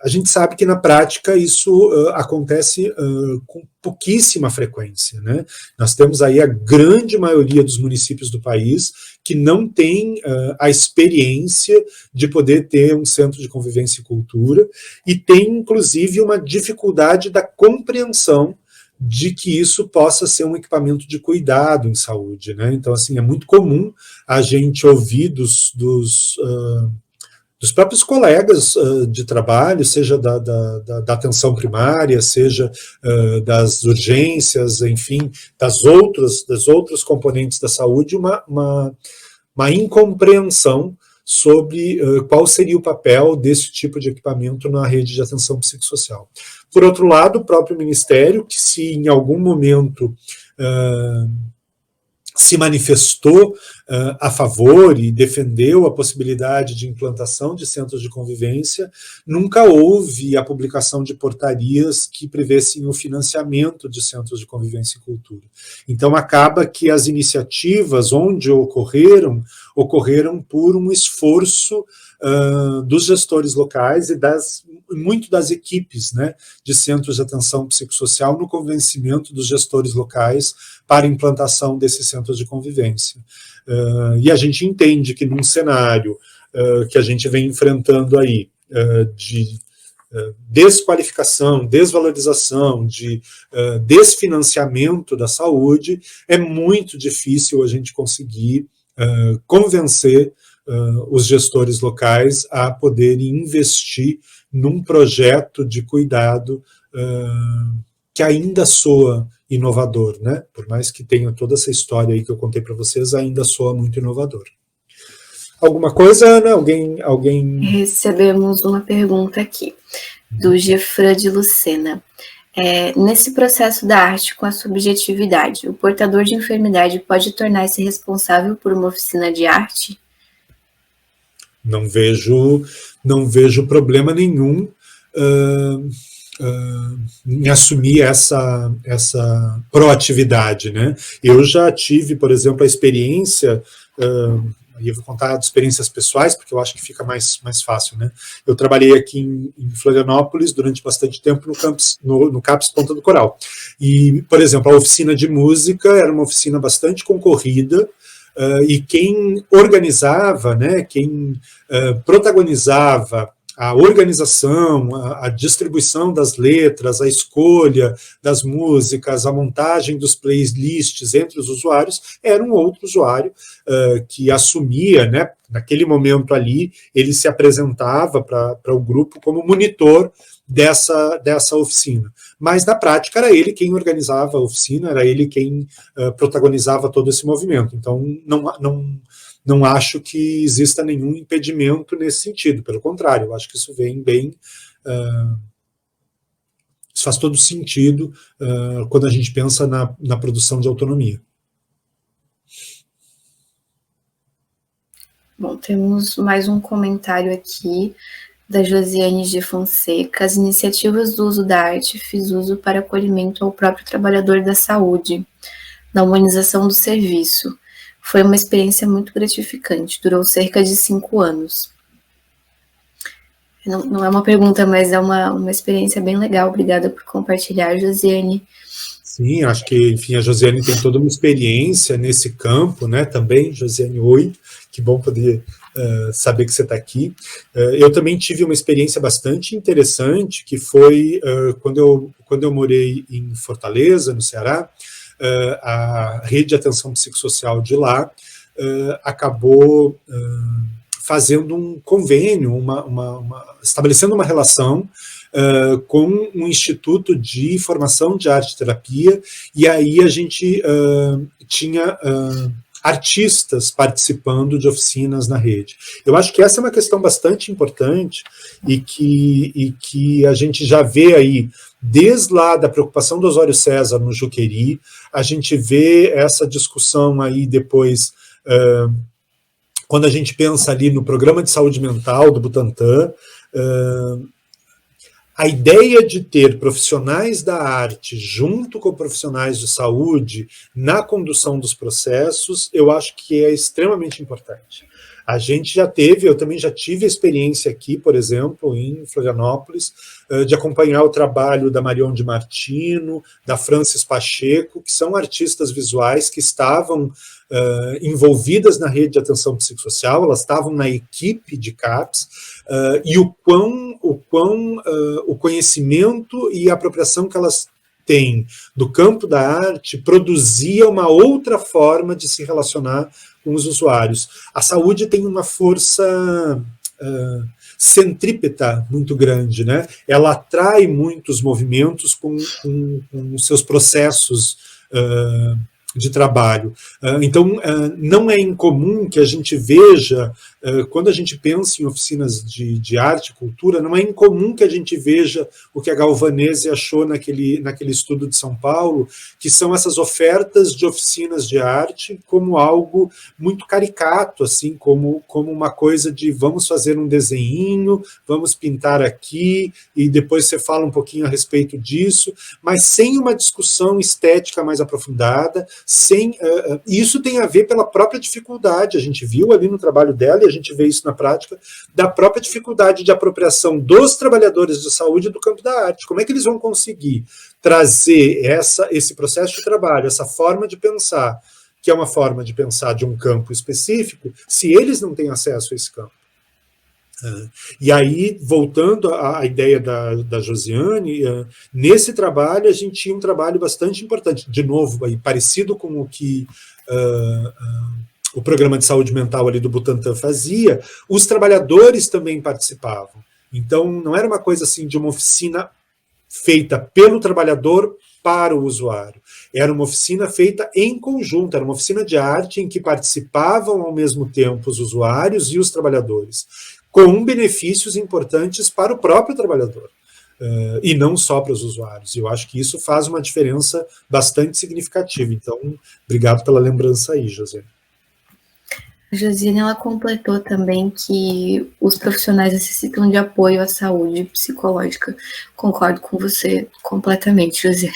S2: a gente sabe que na prática isso acontece com pouquíssima frequência, né? Nós temos aí a grande maioria dos municípios do país que não tem a experiência de poder ter um centro de convivência e cultura e tem, inclusive, uma dificuldade da compreensão de que isso possa ser um equipamento de cuidado em saúde, né? Então, assim, é muito comum a gente ouvir dos próprios colegas de trabalho, seja da atenção primária, seja das urgências, enfim, das outros componentes da saúde, uma incompreensão sobre qual seria o papel desse tipo de equipamento na rede de atenção psicossocial. Por outro lado, o próprio Ministério, que se em algum momento se manifestou a favor e defendeu a possibilidade de implantação de centros de convivência, nunca houve a publicação de portarias que prevessem o financiamento de centros de convivência e cultura. Então, acaba que as iniciativas onde ocorreram por um esforço dos gestores locais e muito das equipes, né, de centros de atenção psicossocial no convencimento dos gestores locais para a implantação desses centros de convivência. E a gente entende que num cenário que a gente vem enfrentando aí, de desqualificação, desvalorização, de desfinanciamento da saúde, é muito difícil a gente conseguir convencer os gestores locais a poderem investir num projeto de cuidado que ainda soa inovador, né? Por mais que tenha toda essa história aí que eu contei para vocês, ainda soa muito inovador. Alguma coisa, Ana? Alguém...
S1: Recebemos uma pergunta aqui, do Gefran de Lucena. Nesse processo da arte com a subjetividade, o portador de enfermidade pode tornar-se responsável por uma oficina de arte?
S2: Não vejo problema nenhum em assumir essa proatividade, né? Eu já tive, por exemplo, a experiência, e eu vou contar de experiências pessoais, porque eu acho que fica mais fácil, né? Eu trabalhei aqui em Florianópolis durante bastante tempo no CAPS Ponta do Coral. E, por exemplo, a oficina de música era uma oficina bastante concorrida, e quem organizava, né, quem protagonizava a organização, a distribuição das letras, a escolha das músicas, a montagem dos playlists entre os usuários, era um outro usuário que assumia, né, naquele momento ali, ele se apresentava para o grupo como monitor dessa oficina. Mas, na prática, era ele quem organizava a oficina, era ele quem protagonizava todo esse movimento. Então, não acho que exista nenhum impedimento nesse sentido. Pelo contrário, eu acho que isso vem bem... isso faz todo sentido quando a gente pensa na produção de autonomia.
S1: Bom, temos mais um comentário aqui da Josiane de Fonseca. As iniciativas do uso da arte fiz uso para acolhimento ao próprio trabalhador da saúde, na humanização do serviço. Foi uma experiência muito gratificante, durou cerca de 5 anos. Não é uma pergunta, mas é uma experiência bem legal. Obrigada por compartilhar, Josiane.
S2: Sim, acho que, enfim, a Josiane tem toda uma experiência nesse campo, né, também. Josiane, oi, que bom poder saber que você está aqui. Eu também tive uma experiência bastante interessante, que foi quando eu morei em Fortaleza, no Ceará. A rede de atenção psicossocial de lá acabou fazendo um convênio, estabelecendo uma relação com um instituto de formação de arte-terapia, e aí a gente tinha artistas participando de oficinas na rede. Eu acho que essa é uma questão bastante importante e que a gente já vê aí, desde lá da preocupação do Osório César no Juqueri, a gente vê essa discussão aí depois, quando a gente pensa ali no Programa de Saúde Mental do Butantan, a ideia de ter profissionais da arte junto com profissionais de saúde na condução dos processos, eu acho que é extremamente importante. A gente já teve, eu também já tive experiência aqui, por exemplo, em Florianópolis, de acompanhar o trabalho da Marion de Martino, da Francis Pacheco, que são artistas visuais que estavam envolvidas na rede de atenção psicossocial, elas estavam na equipe de CAPS, e o conhecimento e a apropriação que elas têm do campo da arte produzia uma outra forma de se relacionar com os usuários. A saúde tem uma força centrípeta muito grande, né? Ela atrai muitos movimentos com os seus processos de trabalho. Então, não é incomum que a gente veja, quando a gente pensa em oficinas de arte e cultura, não é incomum que a gente veja o que a Galvanese achou naquele estudo de São Paulo, que são essas ofertas de oficinas de arte como algo muito caricato, assim, como uma coisa de vamos fazer um desenhinho, vamos pintar aqui, e depois você fala um pouquinho a respeito disso, mas sem uma discussão estética mais aprofundada, isso tem a ver pela própria dificuldade, a gente viu ali no trabalho dela, e a gente vê isso na prática, da própria dificuldade de apropriação dos trabalhadores de saúde do campo da arte. Como é que eles vão conseguir trazer esse processo de trabalho, essa forma de pensar, que é uma forma de pensar de um campo específico, se eles não têm acesso a esse campo? E aí, voltando à ideia da Josiane, nesse trabalho a gente tinha um trabalho bastante importante, de novo, aí, parecido com o que o programa de saúde mental ali do Butantan fazia, os trabalhadores também participavam. Então, não era uma coisa assim de uma oficina feita pelo trabalhador para o usuário. Era uma oficina feita em conjunto, era uma oficina de arte em que participavam ao mesmo tempo os usuários e os trabalhadores, com benefícios importantes para o próprio trabalhador. E não só para os usuários. Eu acho que isso faz uma diferença bastante significativa. Então, obrigado pela lembrança aí, José.
S1: A Josiane, ela completou também que os profissionais necessitam de apoio à saúde psicológica. Concordo com você completamente, Josiane.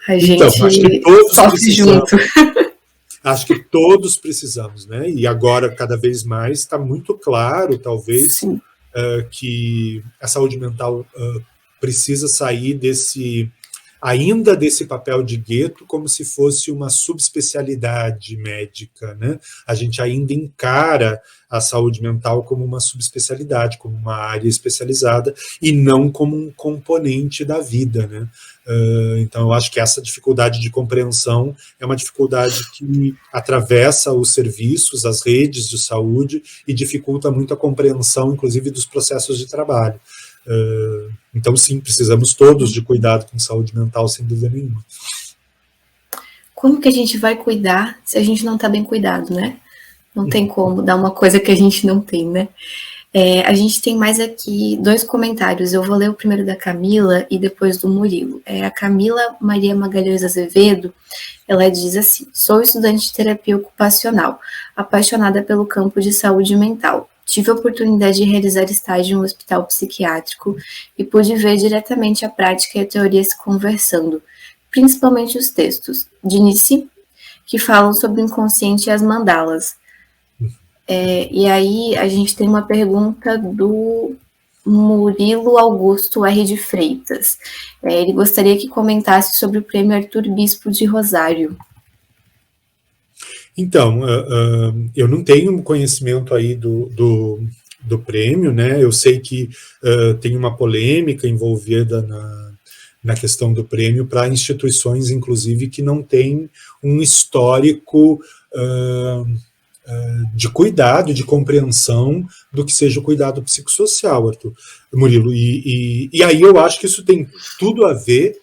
S1: A gente
S2: então, acho que todos
S1: sofre junto.
S2: Acho que todos precisamos, né? E agora, cada vez mais, está muito claro, talvez, que a saúde mental precisa sair ainda desse papel de gueto, como se fosse uma subespecialidade médica, né? A gente ainda encara a saúde mental como uma subespecialidade, como uma área especializada, e não como um componente da vida, né? Então, eu acho que essa dificuldade de compreensão é uma dificuldade que atravessa os serviços, as redes de saúde, e dificulta muito a compreensão, inclusive, dos processos de trabalho. Então, sim, precisamos todos de cuidado com saúde mental, sem dúvida nenhuma.
S1: Como que a gente vai cuidar se a gente não está bem cuidado, né? Não tem como dar uma coisa que a gente não tem, né? A gente tem mais aqui 2 comentários. Eu vou ler o primeiro da Camila e depois do Murilo. A Camila Maria Magalhães Azevedo, ela diz assim: sou estudante de terapia ocupacional, apaixonada pelo campo de saúde mental. Tive a oportunidade de realizar estágio em um hospital psiquiátrico e pude ver diretamente a prática e a teoria se conversando, principalmente os textos de Nietzsche, que falam sobre o inconsciente e as mandalas. E aí a gente tem uma pergunta do Murilo Augusto R. de Freitas. Ele gostaria que comentasse sobre o prêmio Arthur Bispo de Rosário.
S2: Então, eu não tenho conhecimento aí do prêmio, né? Eu sei que tem uma polêmica envolvida na questão do prêmio para instituições, inclusive, que não têm um histórico de cuidado, de compreensão do que seja o cuidado psicossocial, Arthur, Murilo. E aí eu acho que isso tem tudo a ver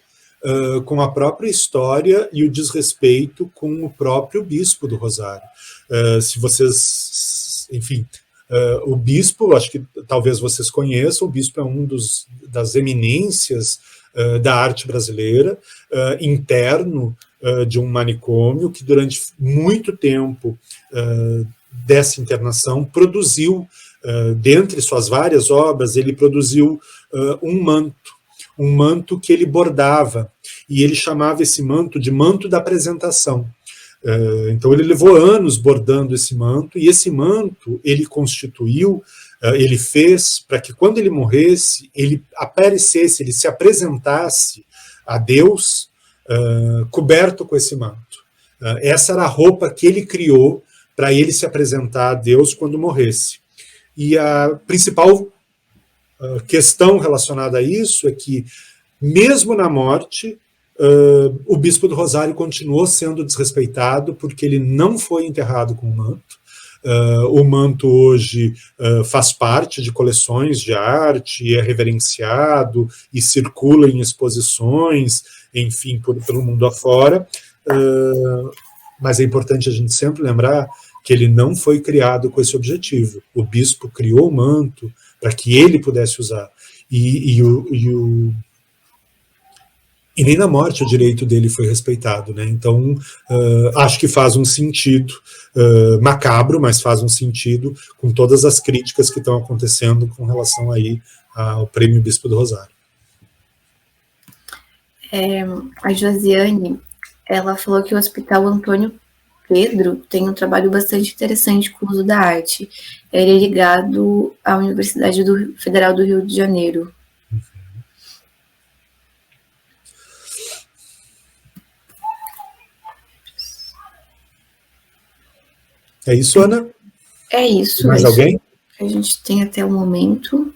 S2: com a própria história e o desrespeito com o próprio bispo do Rosário. Se vocês, enfim, o bispo, acho que talvez vocês conheçam, o bispo é um das eminências da arte brasileira, interno de um manicômio, que durante muito tempo dessa internação produziu, dentre suas várias obras, ele produziu um manto que ele bordava, e ele chamava esse manto de manto da apresentação. Então ele levou anos bordando esse manto, e esse manto ele constituiu, ele fez para que quando ele morresse, ele aparecesse, ele se apresentasse a Deus coberto com esse manto. Essa era a roupa que ele criou para ele se apresentar a Deus quando morresse. E a principal questão relacionada a isso é que, mesmo na morte, o bispo do Rosário continuou sendo desrespeitado, porque ele não foi enterrado com o manto. O manto hoje faz parte de coleções de arte, é reverenciado e circula em exposições, enfim, pelo mundo afora. Mas é importante a gente sempre lembrar que ele não foi criado com esse objetivo. O bispo criou o manto para que ele pudesse usar. E nem na morte o direito dele foi respeitado, né? Então, acho que faz um sentido, macabro, mas faz um sentido com todas as críticas que estão acontecendo com relação aí ao Prêmio Bispo do Rosário.
S1: A Josiane, ela falou que o Hospital Antônio Pedro tem um trabalho bastante interessante com o uso da arte. Ele é ligado à Universidade Federal do Rio de Janeiro.
S2: É isso, Ana?
S1: É isso.
S2: Mais alguém?
S1: A gente tem até o momento.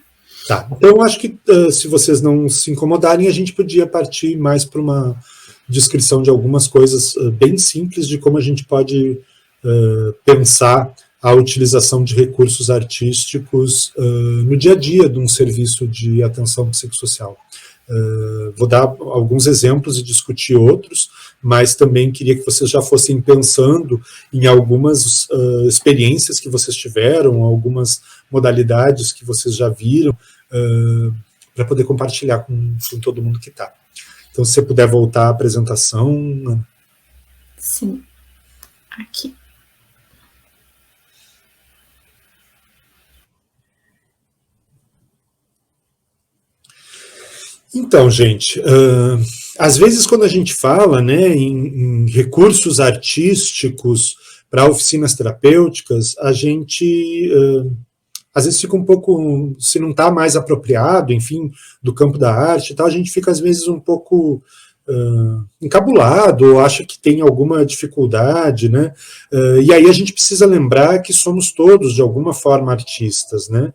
S2: Tá, então acho que se vocês não se incomodarem, a gente podia partir mais para uma descrição de algumas coisas bem simples de como a gente pode pensar a utilização de recursos artísticos no dia a dia de um serviço de atenção psicossocial. Vou dar alguns exemplos e discutir outros, mas também queria que vocês já fossem pensando em algumas experiências que vocês tiveram, algumas modalidades que vocês já viram, para poder compartilhar com todo mundo que está. Então, se você puder voltar à apresentação.
S1: Sim, aqui.
S2: Então, gente, às vezes quando a gente fala, né, em recursos artísticos para oficinas terapêuticas, a gente às vezes fica um pouco, se não está mais apropriado, enfim, do campo da arte e tal, a gente fica às vezes um pouco encabulado, ou acha que tem alguma dificuldade, né? E aí a gente precisa lembrar que somos todos, de alguma forma, artistas, né?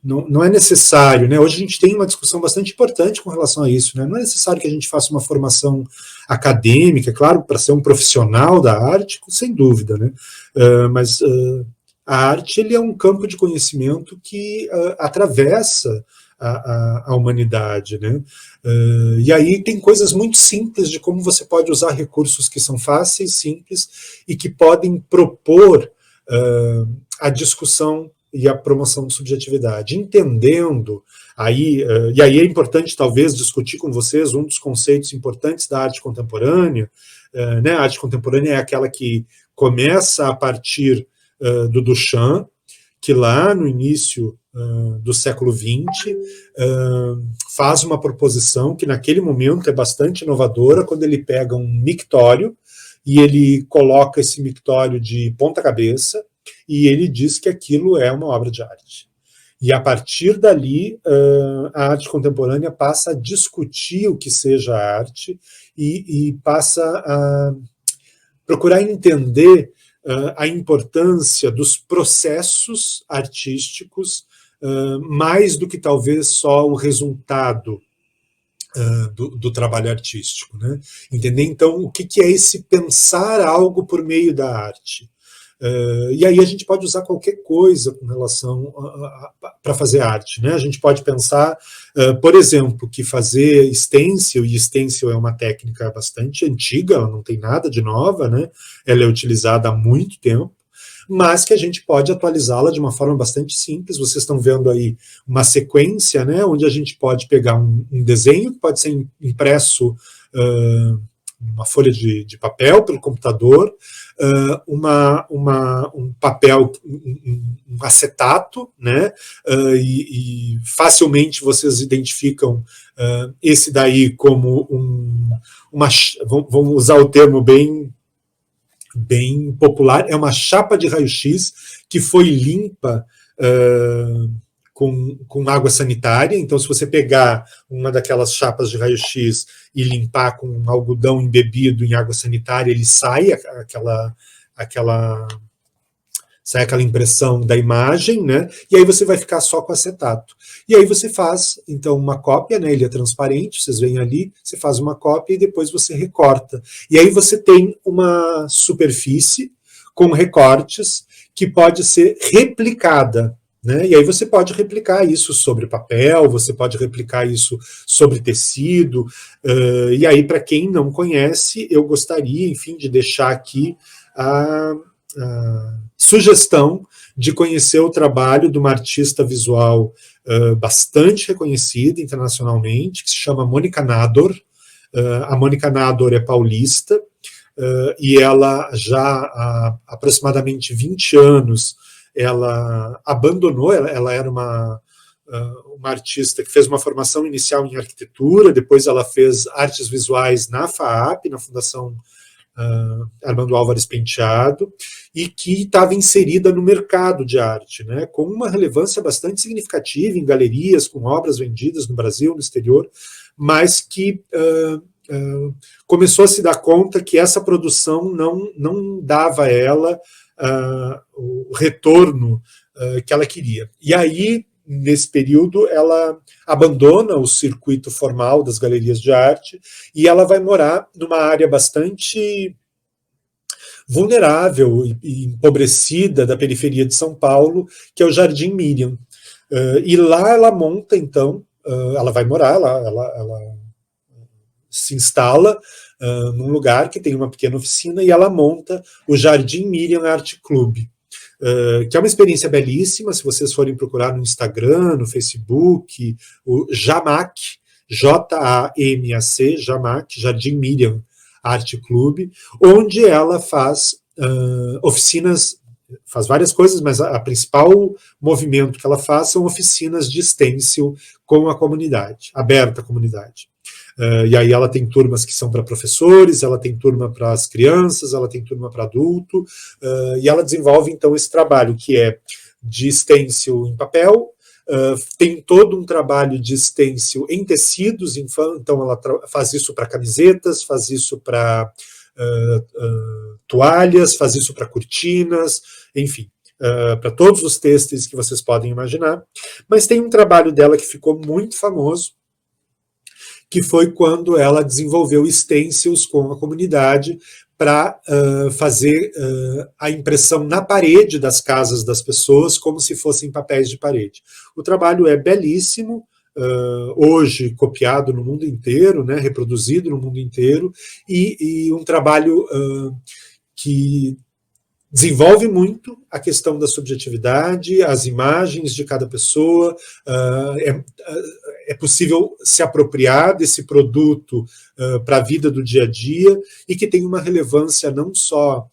S2: Não é necessário, né? Hoje a gente tem uma discussão bastante importante com relação a isso, né? Não é necessário que a gente faça uma formação acadêmica, claro, para ser um profissional da arte, sem dúvida, né? Mas a arte, ele é um campo de conhecimento que atravessa a humanidade, né? E aí tem coisas muito simples de como você pode usar recursos que são fáceis, simples e que podem propor a discussão e a promoção de subjetividade, entendendo aí, e aí é importante talvez discutir com vocês um dos conceitos importantes da arte contemporânea, né? A arte contemporânea é aquela que começa a partir do Duchamp, que lá no início do século XX faz uma proposição que naquele momento é bastante inovadora, quando ele pega um mictório e ele coloca esse mictório de ponta cabeça, e ele diz que aquilo é uma obra de arte. E a partir dali, a arte contemporânea passa a discutir o que seja arte e passa a procurar entender a importância dos processos artísticos, mais do que talvez só o resultado do trabalho artístico, né? Entender, então, o que é esse pensar algo por meio da arte. E aí a gente pode usar qualquer coisa com relação para fazer arte, né? A gente pode pensar, por exemplo, que fazer stencil, e stencil é uma técnica bastante antiga, ela não tem nada de nova, né? Ela é utilizada há muito tempo, mas que a gente pode atualizá-la de uma forma bastante simples. Vocês estão vendo aí uma sequência, né, onde a gente pode pegar um desenho que pode ser impresso uma folha de papel pelo computador, um papel, um acetato, né? E facilmente vocês identificam esse daí como vamos usar o termo bem popular, é uma chapa de raio-x que foi limpa com água sanitária. Então, se você pegar uma daquelas chapas de raio-x e limpar com um algodão embebido em água sanitária, ele sai aquela impressão da imagem, né? E aí você vai ficar só com acetato. E aí você faz, então, uma cópia, né? Ele é transparente, vocês veem ali, você faz uma cópia e depois você recorta. E aí você tem uma superfície com recortes que pode ser replicada, né? E aí você pode replicar isso sobre papel, você pode replicar isso sobre tecido, e aí, para quem não conhece, eu gostaria, enfim, de deixar aqui a sugestão de conhecer o trabalho de uma artista visual bastante reconhecida internacionalmente, que se chama Mônica Nador. A Mônica Nador é paulista, e ela já há aproximadamente 20 anos ela abandonou, ela era uma artista que fez uma formação inicial em arquitetura, depois ela fez artes visuais na FAAP, na Fundação Armando Álvares Penteado, e que estava inserida no mercado de arte, né, com uma relevância bastante significativa em galerias, com obras vendidas no Brasil, no exterior, mas que começou a se dar conta que essa produção não dava a ela o retorno que ela queria. E aí, nesse período, ela abandona o circuito formal das galerias de arte e ela vai morar numa área bastante vulnerável e empobrecida da periferia de São Paulo, que é o Jardim Miriam. E lá ela monta, então, ela vai morar, ela se instala num lugar que tem uma pequena oficina e ela monta o Jardim Miriam Art Club, que é uma experiência belíssima. Se vocês forem procurar no Instagram, no Facebook, o Jamac, Jamac, Jamac, Jardim Miriam Art Club, onde ela faz oficinas, faz várias coisas, mas a principal movimento que ela faz são oficinas de stencil com a comunidade, aberta à comunidade. E aí ela tem turmas que são para professores, ela tem turma para as crianças, ela tem turma para adulto, e ela desenvolve então esse trabalho que é de stencil em papel, tem todo um trabalho de stencil em tecidos, então ela faz isso para camisetas, faz isso para toalhas, faz isso para cortinas, enfim, para todos os têxteis que vocês podem imaginar. Mas tem um trabalho dela que ficou muito famoso, que foi quando ela desenvolveu stencils com a comunidade para fazer a impressão na parede das casas das pessoas como se fossem papéis de parede. O trabalho é belíssimo, hoje copiado no mundo inteiro, né, reproduzido no mundo inteiro, e um trabalho que desenvolve muito a questão da subjetividade, as imagens de cada pessoa, é possível se apropriar desse produto para a vida do dia a dia, e que tem uma relevância não só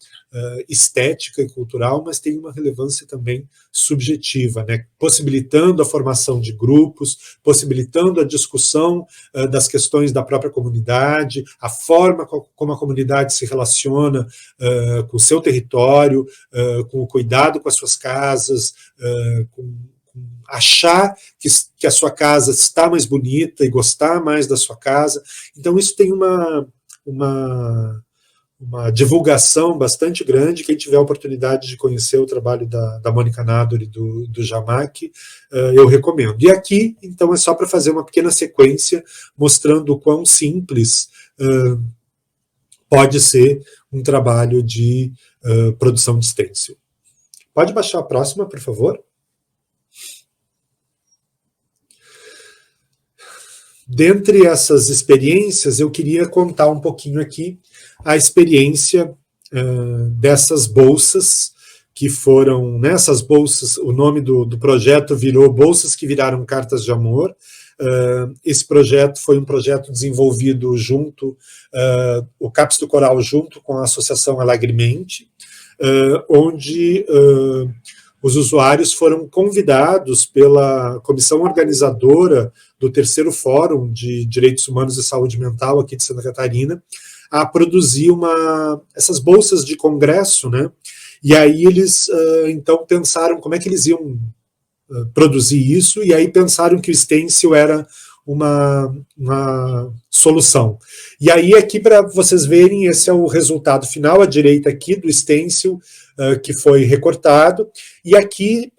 S2: estética e cultural, mas tem uma relevância também subjetiva, né? Possibilitando a formação de grupos, possibilitando a discussão das questões da própria comunidade, a forma como a comunidade se relaciona com o seu território, com o cuidado com as suas casas, com achar que a sua casa está mais bonita e gostar mais da sua casa. Então isso tem uma divulgação bastante grande. Quem tiver a oportunidade de conhecer o trabalho da Mônica Nadori, do Jamac, eu recomendo. E aqui, então, é só para fazer uma pequena sequência, mostrando o quão simples pode ser um trabalho de produção de stencil. Pode baixar a próxima, por favor? Dentre essas experiências, eu queria contar um pouquinho aqui a experiência dessas bolsas, que foram, nessas bolsas, o nome do projeto virou Bolsas que Viraram Cartas de Amor. Esse projeto foi um projeto desenvolvido junto, o CAPES do Coral junto com a Associação Alegremente, onde os usuários foram convidados pela comissão organizadora do terceiro Fórum de Direitos Humanos e Saúde Mental aqui de Santa Catarina a produzir essas bolsas de congresso, né? E aí eles, então, pensaram como é que eles iam produzir isso, e aí pensaram que o stencil era uma solução. E aí, aqui, para vocês verem, esse é o resultado final, à direita aqui, do stencil, que foi recortado, e aqui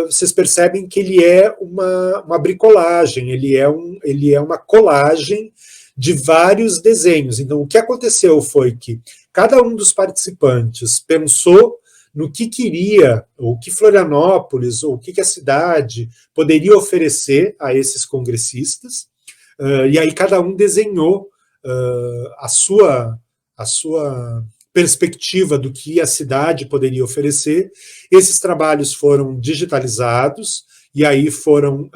S2: vocês percebem que ele é uma bricolagem, ele é uma colagem de vários desenhos. Então, o que aconteceu foi que cada um dos participantes pensou no que queria, ou o que Florianópolis, ou o que a cidade poderia oferecer a esses congressistas, e aí cada um desenhou a sua perspectiva do que a cidade poderia oferecer. Esses trabalhos foram digitalizados, e aí foram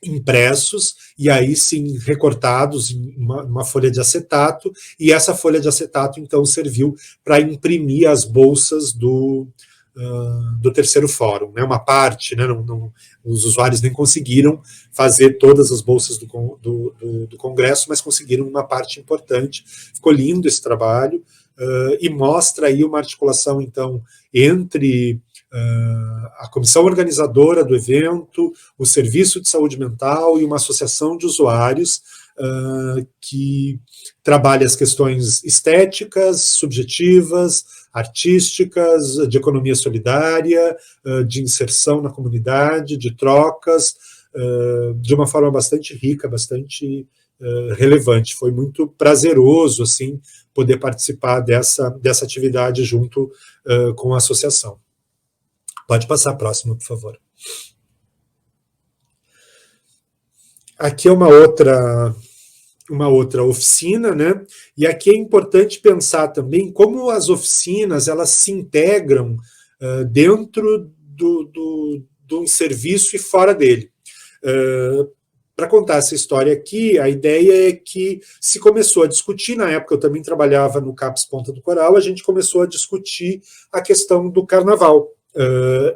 S2: impressos, e aí sim recortados em uma folha de acetato, e essa folha de acetato então serviu para imprimir as bolsas do terceiro fórum, né? Uma parte, né? Os usuários nem conseguiram fazer todas as bolsas do congresso, mas conseguiram uma parte importante. Ficou lindo esse trabalho, e mostra aí uma articulação então entre a comissão organizadora do evento, o Serviço de Saúde Mental e uma associação de usuários que trabalha as questões estéticas, subjetivas, artísticas, de economia solidária, de inserção na comunidade, de trocas, de uma forma bastante rica, bastante relevante. Foi muito prazeroso, assim, poder participar dessa atividade junto com a associação. Pode passar a próxima, por favor. Aqui é uma outra oficina, né? E aqui é importante pensar também como as oficinas elas se integram dentro do serviço e fora dele. Para contar essa história aqui, a ideia é que se começou a discutir, na época eu também trabalhava no CAPES Ponta do Coral, a gente começou a discutir a questão do carnaval.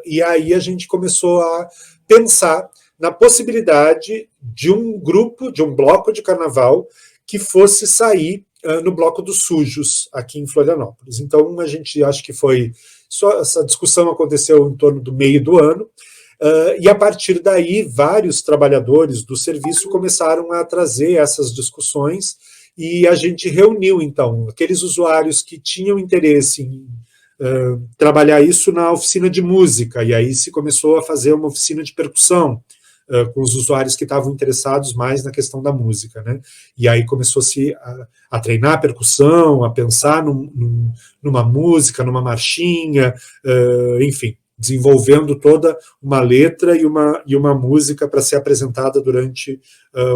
S2: E aí a gente começou a pensar na possibilidade de um grupo, de um bloco de carnaval que fosse sair no Bloco dos Sujos, aqui em Florianópolis. Então a gente acho que foi, só essa discussão aconteceu em torno do meio do ano, e a partir daí, vários trabalhadores do serviço começaram a trazer essas discussões e a gente reuniu, então, aqueles usuários que tinham interesse em trabalhar isso na oficina de música, e aí se começou a fazer uma oficina de percussão, com os usuários que estavam interessados mais na questão da música, né? E aí começou-se a treinar a percussão, a pensar numa música, numa marchinha, enfim, desenvolvendo toda uma letra e uma música para ser apresentada durante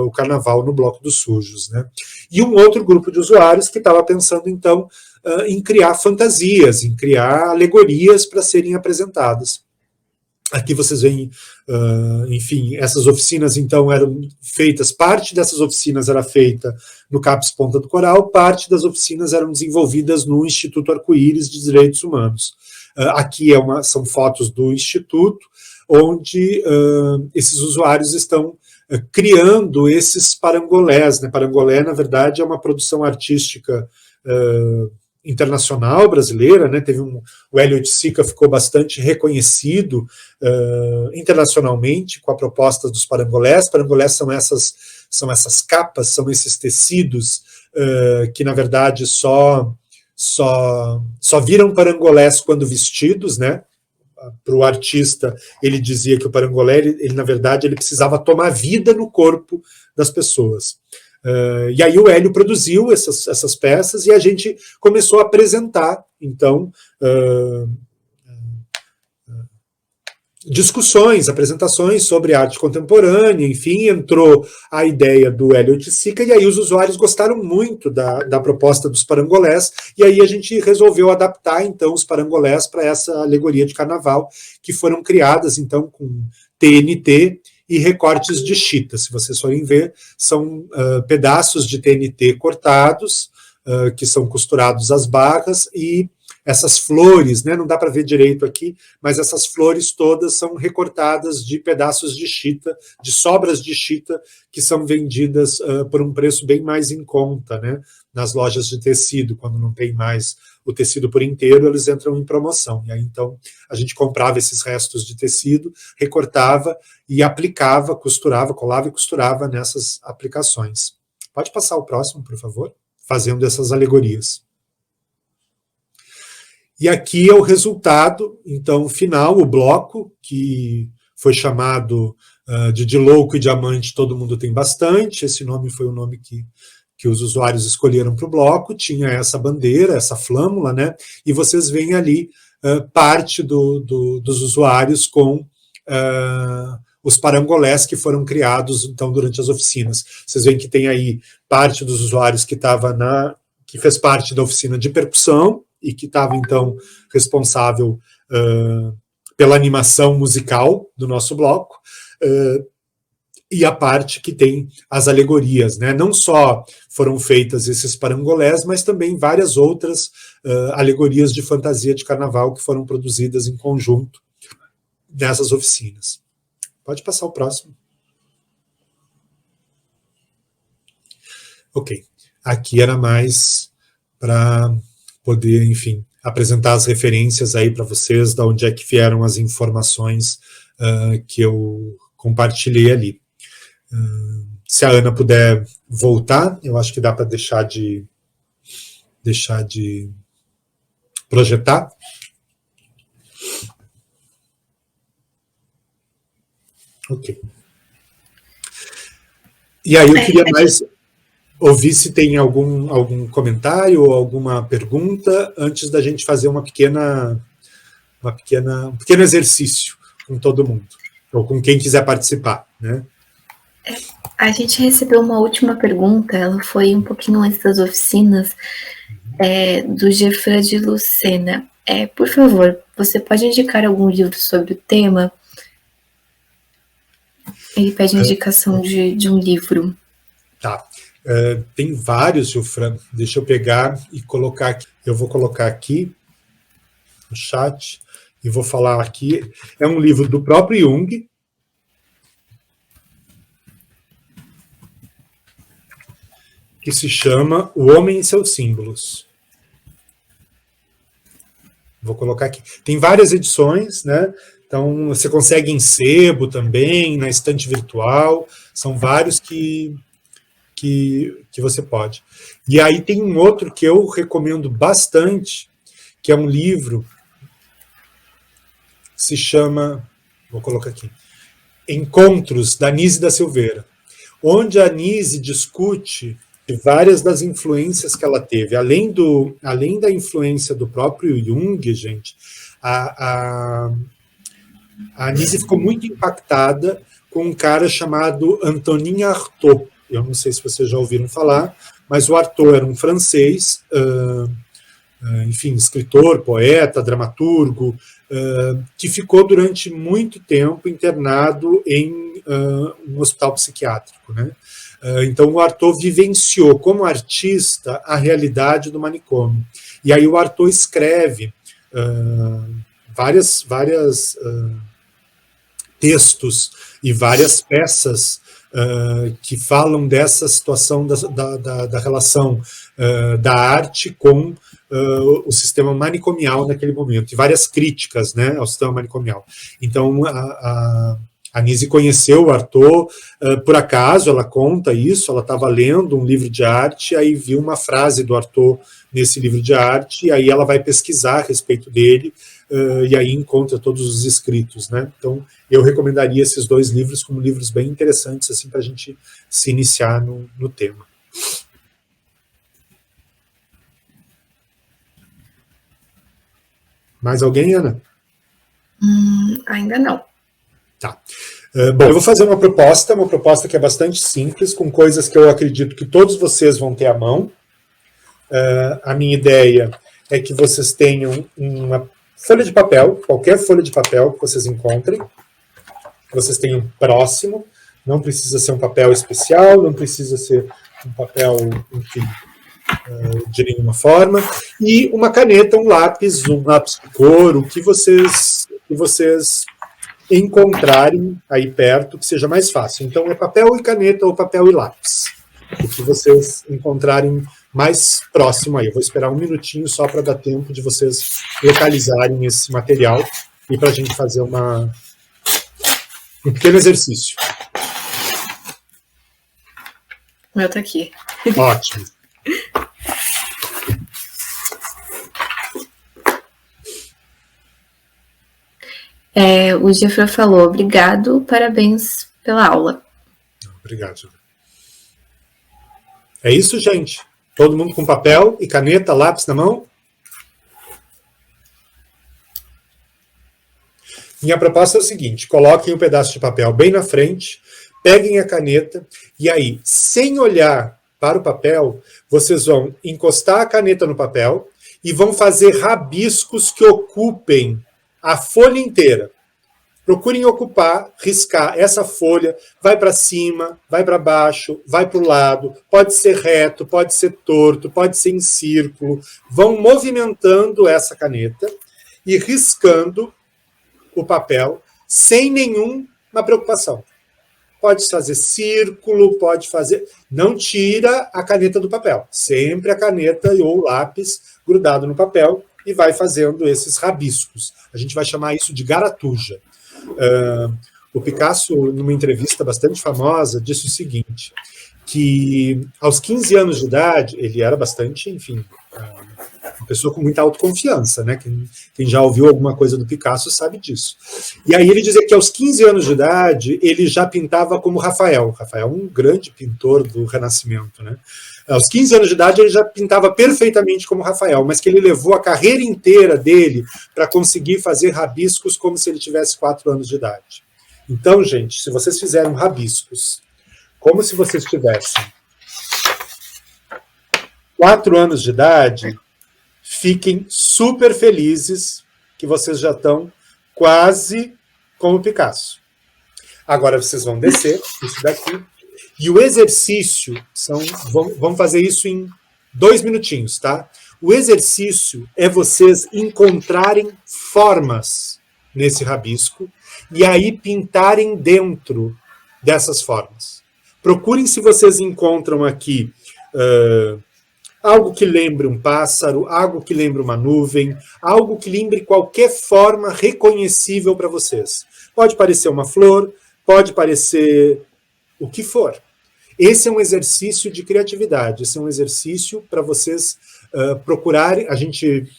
S2: o carnaval no Bloco dos Sujos, né? E um outro grupo de usuários que estava pensando, então, em criar fantasias, em criar alegorias para serem apresentadas. Aqui vocês veem, enfim, essas oficinas, então, eram feitas, parte dessas oficinas era feita no CAPES Ponta do Coral, parte das oficinas eram desenvolvidas no Instituto Arco-Íris de Direitos Humanos. Aqui são fotos do Instituto, onde esses usuários estão criando esses parangolés, né? Parangolé, na verdade, é uma produção artística internacional brasileira, né? O Hélio Oiticica ficou bastante reconhecido internacionalmente com a proposta dos parangolés. Parangolés são essas capas, são esses tecidos que, na verdade, só viram parangolés quando vestidos, né? Para o artista, ele dizia que o parangolé, ele, na verdade, ele precisava tomar vida no corpo das pessoas. E aí o Hélio produziu essas peças e a gente começou a apresentar, então, apresentações sobre arte contemporânea, enfim, entrou a ideia do Hélio Oiticica, e aí os usuários gostaram muito da proposta dos parangolés, e aí a gente resolveu adaptar, então, os parangolés para essa alegoria de carnaval, que foram criadas, então, com TNT e recortes de chita. Se vocês forem ver, são pedaços de TNT cortados, que são costurados às barras, e essas flores, né, não dá para ver direito aqui, mas essas flores todas são recortadas de pedaços de chita, de sobras de chita, que são vendidas por um preço bem mais em conta, né, nas lojas de tecido. Quando não tem mais o tecido por inteiro, eles entram em promoção. E aí, então, a gente comprava esses restos de tecido, recortava e aplicava, costurava, colava e costurava nessas aplicações. Pode passar o próximo, por favor? Fazendo essas alegorias. E aqui é o resultado, então, final, o bloco, que foi chamado de Louco e Diamante, todo mundo tem bastante. Esse nome foi o nome que os usuários escolheram para o bloco. Tinha essa bandeira, essa flâmula, né? E vocês veem ali parte dos usuários com os parangolés que foram criados, então, durante as oficinas. Vocês veem que tem aí parte dos usuários que fez parte da oficina de percussão, e que estava, então, responsável pela animação musical do nosso bloco, e a parte que tem as alegorias, né? Não só foram feitas esses parangolés, mas também várias outras alegorias de fantasia de carnaval que foram produzidas em conjunto nessas oficinas. Pode passar o próximo. Ok. Aqui era mais para poder, enfim, apresentar as referências aí para vocês, da onde é que vieram as informações que eu compartilhei ali. Se a Ana puder voltar, eu acho que dá para deixar de projetar. Ok. E aí eu queria mais... ouvir se tem algum comentário ou alguma pergunta antes da gente fazer um pequeno exercício com todo mundo, ou com quem quiser participar, né?
S1: A gente recebeu uma última pergunta, ela foi um pouquinho antes das oficinas, do Gefran de Lucena. Por favor, você pode indicar algum livro sobre o tema? Ele pede indicação de um livro.
S2: Tá. Tem vários, Gilfran. Deixa eu pegar e colocar aqui. Eu vou colocar aqui no chat e vou falar aqui. É um livro do próprio Jung, que se chama O Homem e Seus Símbolos. Vou colocar aqui. Tem várias edições, né? Então, você consegue em sebo também, na estante virtual. São vários que você pode. E aí tem um outro que eu recomendo bastante, que é um livro que se chama, vou colocar aqui, Encontros, da Anísia da Silveira, onde a Anísia discute várias das influências que ela teve. Além da influência do próprio Jung, gente, a Anísia ficou muito impactada com um cara chamado Antonin Artaud. Eu não sei se vocês já ouviram falar, mas o Artaud era um francês, enfim, escritor, poeta, dramaturgo, que ficou durante muito tempo internado em um hospital psiquiátrico, né? Então o Artaud vivenciou como artista a realidade do manicômio. E aí o Artaud escreve várias textos e várias peças que falam dessa situação da relação da arte com o sistema manicomial naquele momento, e várias críticas, né, ao sistema manicomial. Então, a Anísia conheceu o Artaud, por acaso, ela conta isso, ela estava lendo um livro de arte, aí viu uma frase do Artaud nesse livro de arte, e aí ela vai pesquisar a respeito dele, e aí encontra todos os escritos, né? Então, eu recomendaria esses dois livros como livros bem interessantes, assim, para a gente se iniciar no tema. Mais alguém, Ana?
S1: Ainda não.
S2: Tá. Bom, eu vou fazer uma proposta que é bastante simples, com coisas que eu acredito que todos vocês vão ter à mão. A minha ideia é que vocês tenham uma folha de papel, qualquer folha de papel que vocês encontrem, que vocês tenham próximo, não precisa ser um papel especial, não precisa ser um papel, enfim, de nenhuma forma, e uma caneta, um lápis de cor, o que vocês encontrarem aí perto, que seja mais fácil. Então, é papel e caneta ou papel e lápis, o que vocês encontrarem mais próximo aí. Eu vou esperar um minutinho só para dar tempo de vocês localizarem esse material e para a gente fazer um pequeno exercício.
S1: O meu tá aqui.
S2: Ótimo.
S1: O Gefran falou, obrigado, parabéns pela aula.
S2: Obrigado. É isso, gente? Todo mundo com papel e caneta, lápis na mão? Minha proposta é o seguinte, coloquem um pedaço de papel bem na frente, peguem a caneta e aí, sem olhar para o papel, vocês vão encostar a caneta no papel e vão fazer rabiscos que ocupem a folha inteira. Procurem ocupar, riscar essa folha, vai para cima, vai para baixo, vai para o lado, pode ser reto, pode ser torto, pode ser em círculo. Vão movimentando essa caneta e riscando o papel sem nenhuma preocupação. Pode fazer círculo, pode fazer... Não tira a caneta do papel. Sempre a caneta ou o lápis grudado no papel e vai fazendo esses rabiscos. A gente vai chamar isso de garatuja. O Picasso, numa entrevista bastante famosa, disse o seguinte, que aos 15 anos de idade, ele era bastante, enfim, uma pessoa com muita autoconfiança, né? Quem já ouviu alguma coisa do Picasso sabe disso. E aí ele dizia que aos 15 anos de idade ele já pintava como Rafael. Rafael, um grande pintor do Renascimento, né? Aos 15 anos de idade ele já pintava perfeitamente como Rafael, mas que ele levou a carreira inteira dele para conseguir fazer rabiscos como se ele tivesse 4 anos de idade. Então, gente, se vocês fizeram rabiscos como se vocês tivessem 4 anos de idade, fiquem super felizes que vocês já estão quase como Picasso. Agora vocês vão descer isso daqui. E o exercício vamos fazer isso em 2 minutinhos, tá? O exercício é vocês encontrarem formas nesse rabisco e aí pintarem dentro dessas formas. Procurem se vocês encontram aqui algo que lembre um pássaro, algo que lembre uma nuvem, algo que lembre qualquer forma reconhecível para vocês. Pode parecer uma flor, pode parecer o que for. Esse é um exercício de criatividade, esse é um exercício para vocês procurarem, a gente,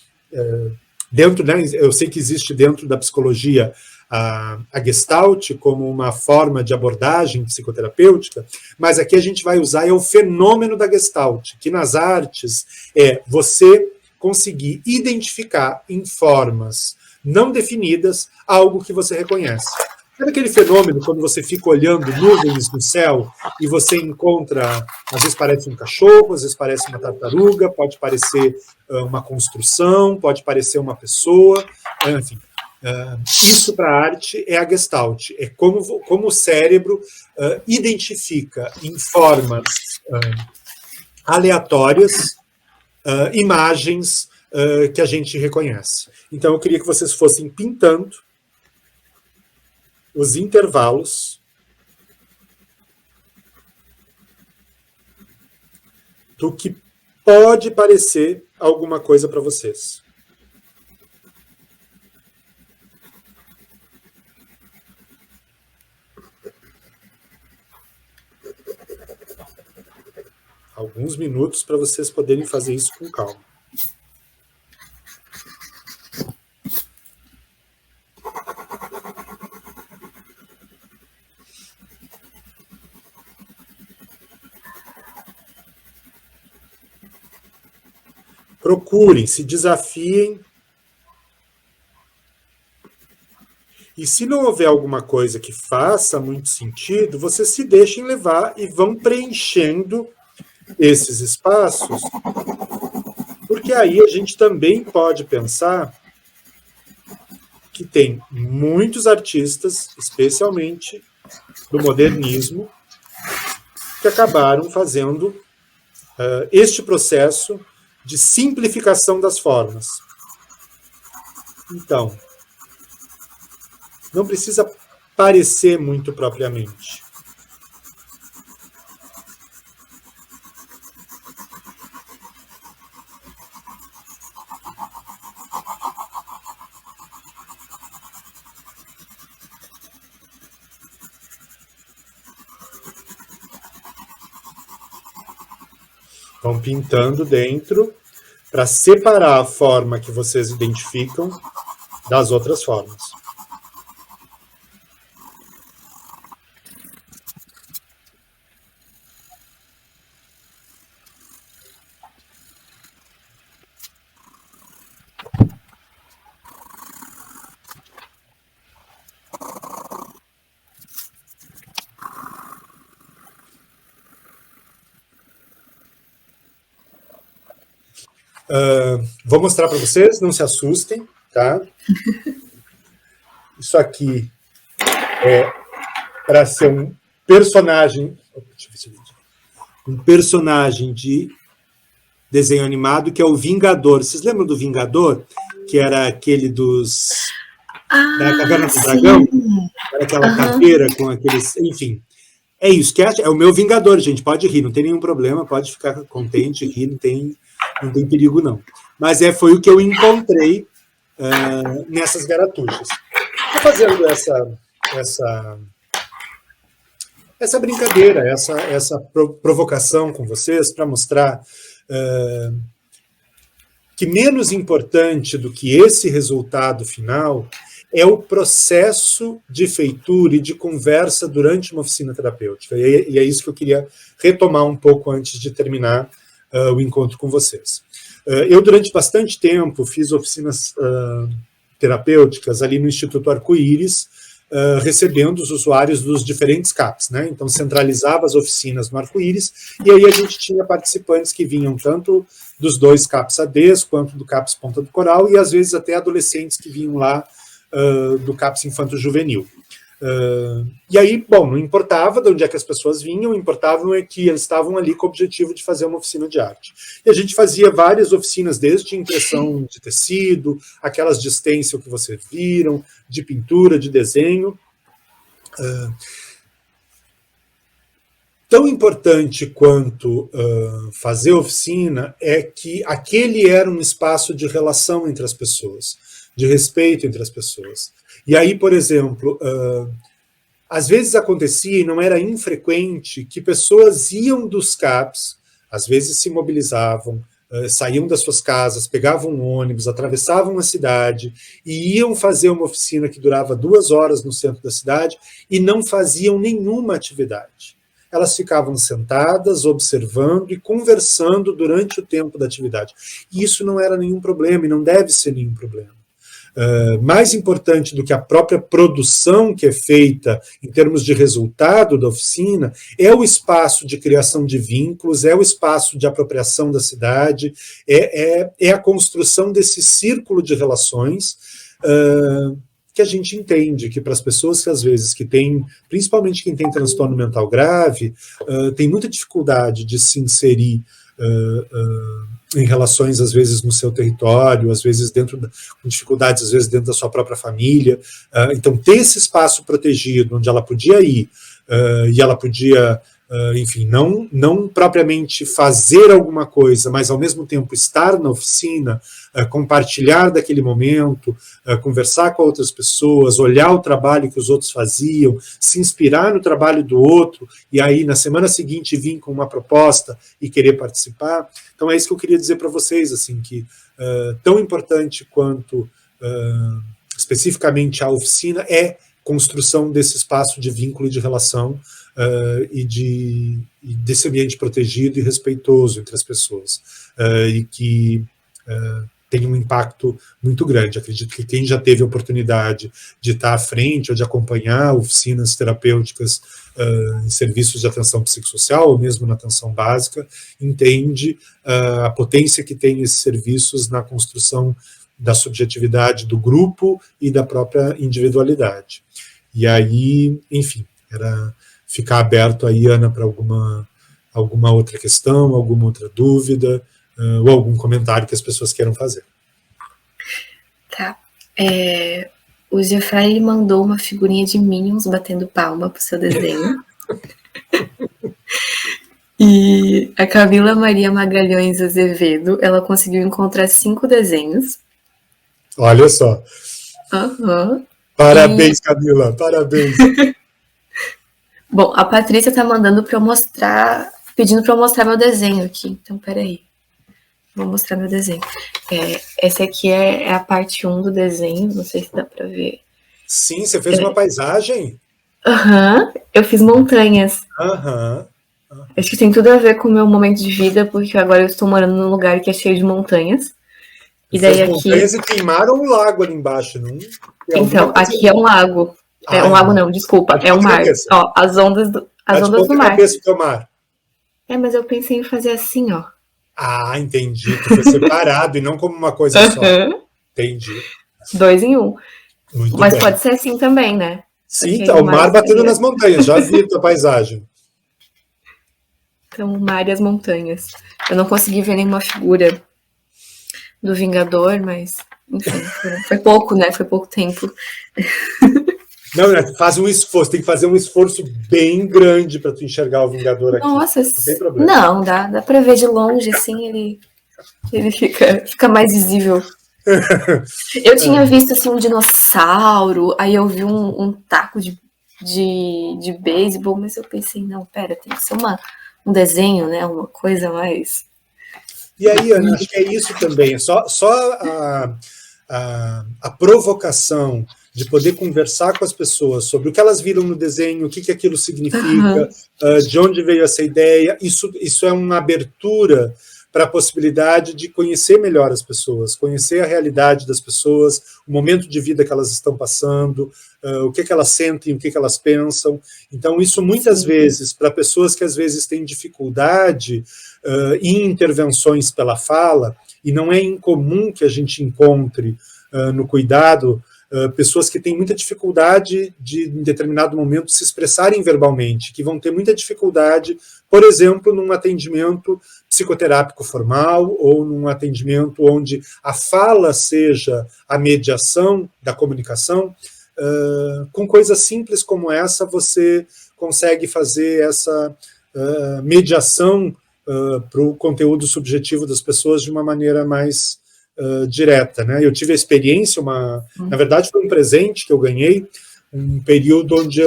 S2: dentro, né, eu sei que existe dentro da psicologia a Gestalt como uma forma de abordagem psicoterapêutica, mas aqui a gente vai usar o fenômeno da Gestalt, que nas artes é você conseguir identificar em formas não definidas algo que você reconhece. Sabe aquele fenômeno quando você fica olhando nuvens no céu e você encontra, às vezes parece um cachorro, às vezes parece uma tartaruga, pode parecer uma construção, pode parecer uma pessoa, enfim. Isso para a arte é a Gestalt, é como o cérebro identifica em formas aleatórias imagens que a gente reconhece. Então eu queria que vocês fossem pintando os intervalos do que pode parecer alguma coisa para vocês. Alguns minutos para vocês poderem fazer isso com calma. Procurem, se desafiem. E se não houver alguma coisa que faça muito sentido, vocês se deixem levar e vão preenchendo esses espaços, porque aí a gente também pode pensar que tem muitos artistas, especialmente do modernismo, que acabaram fazendo este processo de simplificação das formas. Então, não precisa parecer muito propriamente. Vão pintando dentro para separar a forma que vocês identificam das outras formas. Vou mostrar para vocês, não se assustem, tá? Isso aqui é para ser um personagem, de desenho animado que é o Vingador. Vocês lembram do Vingador? Que era aquele da Caverna do Dragão? Era aquela caveira com aqueles... Enfim, é isso. É o meu Vingador, gente. Pode rir, não tem nenhum problema. Pode ficar contente, rir, não tem perigo, não. Mas foi o que eu encontrei nessas garatuchas. Estou fazendo essa brincadeira, essa provocação com vocês para mostrar que menos importante do que esse resultado final é o processo de feitura e de conversa durante uma oficina terapêutica. E é isso que eu queria retomar um pouco antes de terminar o encontro com vocês. Eu, durante bastante tempo, fiz oficinas terapêuticas ali no Instituto Arco-Íris, recebendo os usuários dos diferentes CAPs, né? Então, centralizava as oficinas no Arco-Íris, e aí a gente tinha participantes que vinham tanto dos 2 CAPs ADs, quanto do CAPs Ponta do Coral, e às vezes até adolescentes que vinham lá do CAPs Infanto-Juvenil. E aí, bom, não importava de onde é que as pessoas vinham, importavam é que eles estavam ali com o objetivo de fazer uma oficina de arte. E a gente fazia várias oficinas, desde impressão de tecido, aquelas de stencil que vocês viram, de pintura, de desenho. Tão importante quanto fazer oficina é que aquele era um espaço de relação entre as pessoas, de respeito entre as pessoas. E aí, por exemplo, às vezes acontecia, e não era infrequente, que pessoas iam dos CAPs, às vezes se mobilizavam, saíam das suas casas, pegavam um ônibus, atravessavam a cidade e iam fazer uma oficina que durava 2 horas no centro da cidade e não faziam nenhuma atividade. Elas ficavam sentadas, observando e conversando durante o tempo da atividade. E isso não era nenhum problema, e não deve ser nenhum problema. Mais importante do que a própria produção que é feita em termos de resultado da oficina é o espaço de criação de vínculos, é o espaço de apropriação da cidade, é a construção desse círculo de relações que a gente entende que para as pessoas que às vezes que têm, principalmente quem tem transtorno mental grave, tem muita dificuldade de se inserir em relações, às vezes, no seu território, às vezes com dificuldades, às vezes, dentro da sua própria família. Então, ter esse espaço protegido, onde ela podia ir, e ela podia, enfim, não propriamente fazer alguma coisa, mas, ao mesmo tempo, estar na oficina, compartilhar daquele momento, conversar com outras pessoas, olhar o trabalho que os outros faziam, se inspirar no trabalho do outro, e aí, na semana seguinte, vir com uma proposta e querer participar. Então, é isso que eu queria dizer para vocês, assim, que tão importante quanto especificamente a oficina é construção desse espaço de vínculo e de relação e desse ambiente protegido e respeitoso entre as pessoas, e que tem um impacto muito grande. Acredito que quem já teve a oportunidade de estar à frente ou de acompanhar oficinas terapêuticas em serviços de atenção psicossocial, ou mesmo na atenção básica, entende a potência que tem esses serviços na construção da subjetividade do grupo e da própria individualidade. E aí, enfim, era ficar aberto aí, Ana, para alguma outra questão, alguma outra dúvida, ou algum comentário que as pessoas queiram fazer.
S1: Tá. O Jeffrey mandou uma figurinha de Minions batendo palma pro seu desenho. E a Camila Maria Magalhães Azevedo, ela conseguiu encontrar 5 desenhos.
S2: Olha só.
S1: Uhum.
S2: Parabéns, Camila, parabéns.
S1: Bom, a Patrícia tá mandando para eu mostrar, pedindo para eu mostrar meu desenho aqui. Então, peraí. Vou mostrar meu desenho. Essa aqui é a parte 1 do desenho, não sei se dá para ver.
S2: Sim, você fez uma paisagem?
S1: Aham, eu fiz montanhas.
S2: Aham.
S1: Acho que tem tudo a ver com o meu momento de vida, porque agora eu estou morando num lugar que é cheio de montanhas. E daí aqui...
S2: montanhas e queimaram um lago ali embaixo, não?
S1: Então, aqui é um lago. Um lago não, desculpa, é um mar. Ó, as ondas do mar.
S2: Cabeça do mar.
S1: Mas eu pensei em fazer assim, ó.
S2: Ah, entendi. Que foi separado e não como uma coisa só. Entendi.
S1: 2 em 1.
S2: Muito
S1: Mas
S2: bem.
S1: pode ser assim também, né?
S2: Sim, então, o mar batendo nas montanhas. Já vi a paisagem.
S1: Então, o mar e as montanhas. Eu não consegui ver nenhuma figura do Vingador, mas, enfim, foi pouco, né? Foi pouco tempo.
S2: Não, faz um esforço, tem que fazer um esforço bem grande para tu enxergar o Vingador aqui.
S1: Nossa,
S2: não tem problema.
S1: Não, dá para ver de longe, assim, ele fica mais visível. Eu tinha visto, assim, um dinossauro, aí eu vi um taco de beisebol, mas eu pensei, não, pera, tem que ser um desenho, né, uma coisa mais
S2: E aí, Ana, acho que é isso também, só a provocação de poder conversar com as pessoas sobre o que elas viram no desenho, o que aquilo significa, de onde veio essa ideia, isso é uma abertura para a possibilidade de conhecer melhor as pessoas, conhecer a realidade das pessoas, o momento de vida que elas estão passando, o que elas sentem, o que elas pensam. Então, isso muitas vezes, para pessoas que às vezes têm dificuldade em intervenções pela fala, e não é incomum que a gente encontre no cuidado pessoas que têm muita dificuldade de, em determinado momento, se expressarem verbalmente, que vão ter muita dificuldade, por exemplo, num atendimento psicoterápico formal ou num atendimento onde a fala seja a mediação da comunicação. Com coisas simples como essa, você consegue fazer essa mediação para o conteúdo subjetivo das pessoas de uma maneira mais direta, né? Eu tive a experiência, na verdade foi um presente que eu ganhei, um período onde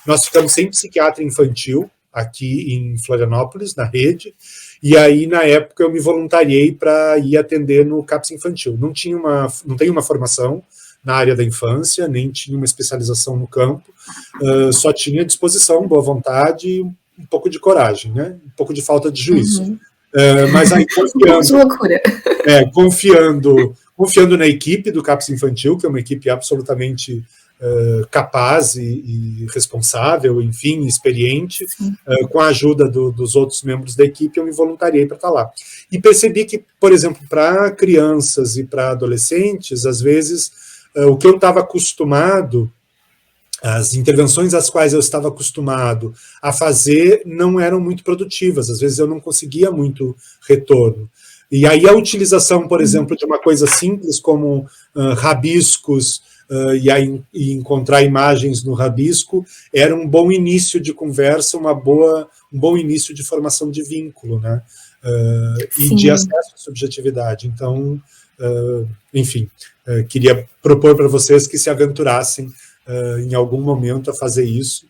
S2: nós ficamos sem psiquiatra infantil aqui em Florianópolis, na rede, e aí na época eu me voluntariei para ir atender no CAPS infantil. Não tenho uma formação na área da infância, nem tinha uma especialização no campo, só tinha disposição, boa vontade e um pouco de coragem, né? Um pouco de falta de juízo. Mas aí confiando na equipe do CAPS Infantil, que é uma equipe absolutamente capaz e responsável, enfim, experiente, com a ajuda dos outros membros da equipe, eu me voluntariei para estar lá. E percebi que, por exemplo, para crianças e para adolescentes, às vezes, o que eu estava acostumado, as intervenções às quais eu estava acostumado a fazer não eram muito produtivas, às vezes eu não conseguia muito retorno. E aí a utilização, por exemplo, de uma coisa simples como rabiscos, e encontrar imagens no rabisco, era um bom início de conversa, um bom início de formação de vínculo, né? E de acesso à subjetividade. Então, enfim, queria propor para vocês que se aventurassem em algum momento a fazer isso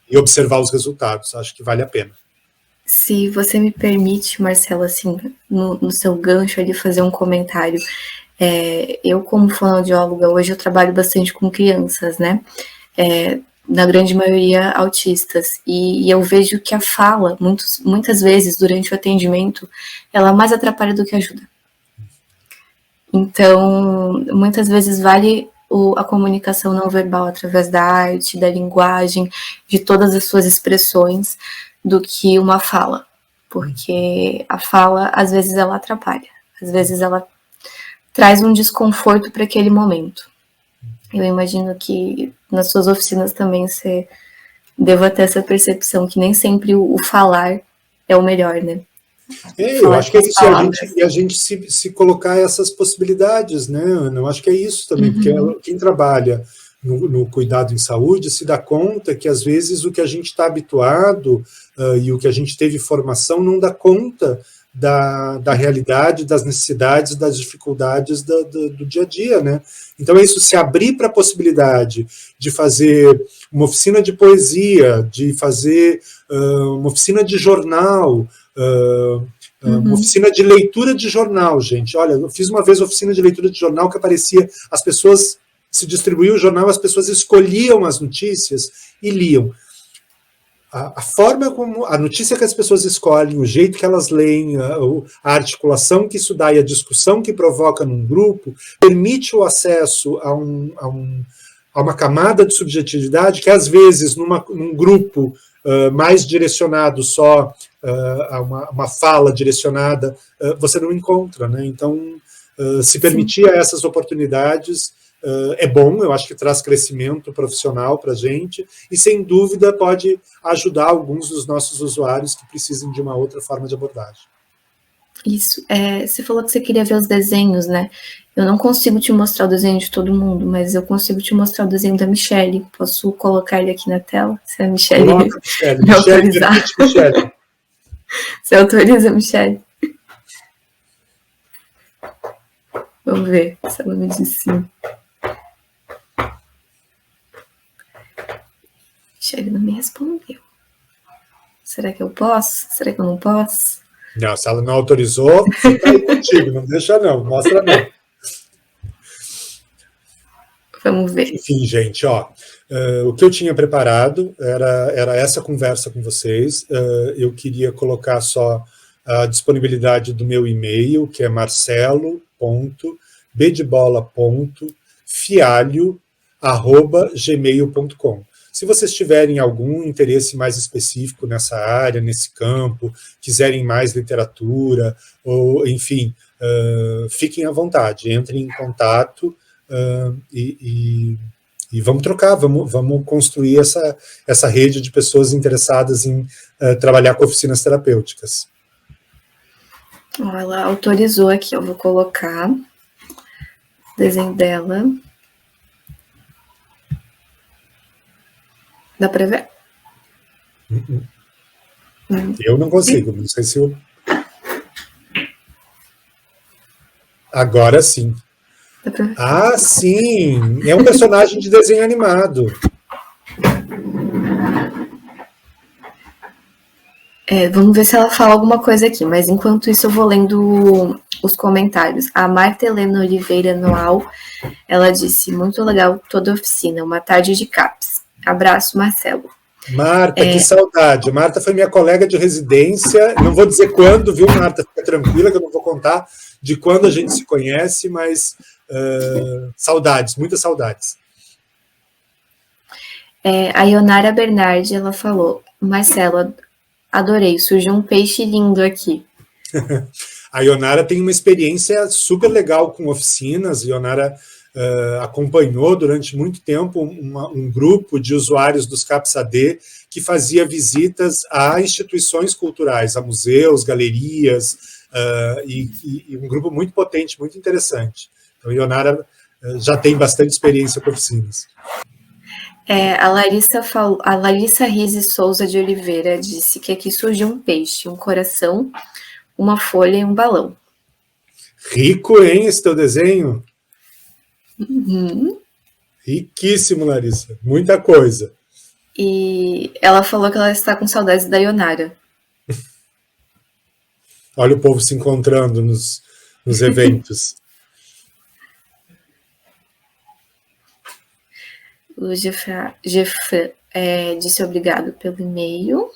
S2: e observar os resultados. Acho que vale a pena.
S1: Se você me permite, Marcelo, assim, no seu gancho ali, fazer um comentário. Eu, como fonoaudióloga, hoje eu trabalho bastante com crianças, né? Na grande maioria autistas, e eu vejo que a fala, muitas vezes, durante o atendimento, ela mais atrapalha do que ajuda. Então, muitas vezes vale a comunicação não verbal através da arte, da linguagem, de todas as suas expressões, do que uma fala, porque a fala, às vezes, ela atrapalha, às vezes ela traz um desconforto para aquele momento. Eu imagino que nas suas oficinas também você deva ter essa percepção que nem sempre o falar é o melhor, né?
S2: Eu acho que é isso, e a gente se colocar essas possibilidades, né, Ana? Eu acho que é isso também, porque quem trabalha no cuidado em saúde se dá conta que, às vezes, o que a gente está habituado e o que a gente teve formação não dá conta da realidade, das necessidades, das dificuldades do dia a dia, né? Então é isso, se abrir para a possibilidade de fazer uma oficina de poesia, de fazer uma oficina de jornal, uma oficina de leitura de jornal, gente. Olha, eu fiz uma vez oficina de leitura de jornal que aparecia, as pessoas, se distribuía o jornal, as pessoas escolhiam as notícias e liam. A forma como a notícia que as pessoas escolhem, o jeito que elas leem, a articulação que isso dá e a discussão que provoca num grupo, permite o acesso a uma camada de subjetividade que, às vezes, num grupo mais direcionado só a uma fala direcionada, você não encontra, né? Então, se permitir essas oportunidades é bom, eu acho que traz crescimento profissional para a gente e, sem dúvida, pode ajudar alguns dos nossos usuários que precisem de uma outra forma de abordagem.
S1: Isso. Você falou que você queria ver os desenhos, né? Eu não consigo te mostrar o desenho de todo mundo, mas eu consigo te mostrar o desenho da Michelle. Posso colocar ele aqui na tela? Se a Michelle me autorizar.
S2: Michelle.
S1: Você autoriza, Michelle? Vamos ver se ela me diz sim. Michelle não me respondeu. Será que eu posso? Será que eu não posso?
S2: Não, se ela não autorizou, você tá aí contigo, não deixa não, mostra não.
S1: Vamos ver.
S2: Enfim, gente, ó, o que eu tinha preparado era essa conversa com vocês. Eu queria colocar só a disponibilidade do meu e-mail, que é marcelo.bdebola.fialho@gmail.com. Se vocês tiverem algum interesse mais específico nessa área, nesse campo, quiserem mais literatura, ou enfim, fiquem à vontade, entrem em contato e vamos trocar, vamos construir essa rede de pessoas interessadas em trabalhar com oficinas terapêuticas.
S1: Ela autorizou aqui, eu vou colocar o desenho dela. Dá para ver?
S2: Eu não consigo, não sei se eu... Agora sim. Ah, sim! É um personagem de desenho animado.
S1: Vamos ver se ela fala alguma coisa aqui, mas enquanto isso eu vou lendo os comentários. A Marta Helena Oliveira Noal, ela disse, muito legal toda a oficina, uma tarde de CAPS. Abraço, Marcelo.
S2: Marta, que saudade. Marta foi minha colega de residência, não vou dizer quando, viu, Marta? Fica tranquila que eu não vou contar de quando a gente se conhece, mas saudades, muitas saudades.
S1: A Ionara Bernardi, ela falou, Marcelo, adorei, surgiu um peixe lindo aqui.
S2: A Ionara tem uma experiência super legal com oficinas. A Ionara acompanhou durante muito tempo um grupo de usuários dos CAPS-AD que fazia visitas a instituições culturais, a museus, galerias, e um grupo muito potente, muito interessante. Então, a Ionara já tem bastante experiência com oficinas.
S1: A Larissa Rise Souza de Oliveira disse que aqui surgiu um peixe, um coração, uma folha e um balão.
S2: Rico, hein, esse teu desenho?
S1: Uhum.
S2: Riquíssimo, Larissa. Muita coisa.
S1: E ela falou que ela está com saudades da Ionara.
S2: Olha o povo se encontrando nos eventos.
S1: O Jeffra disse obrigado pelo e-mail.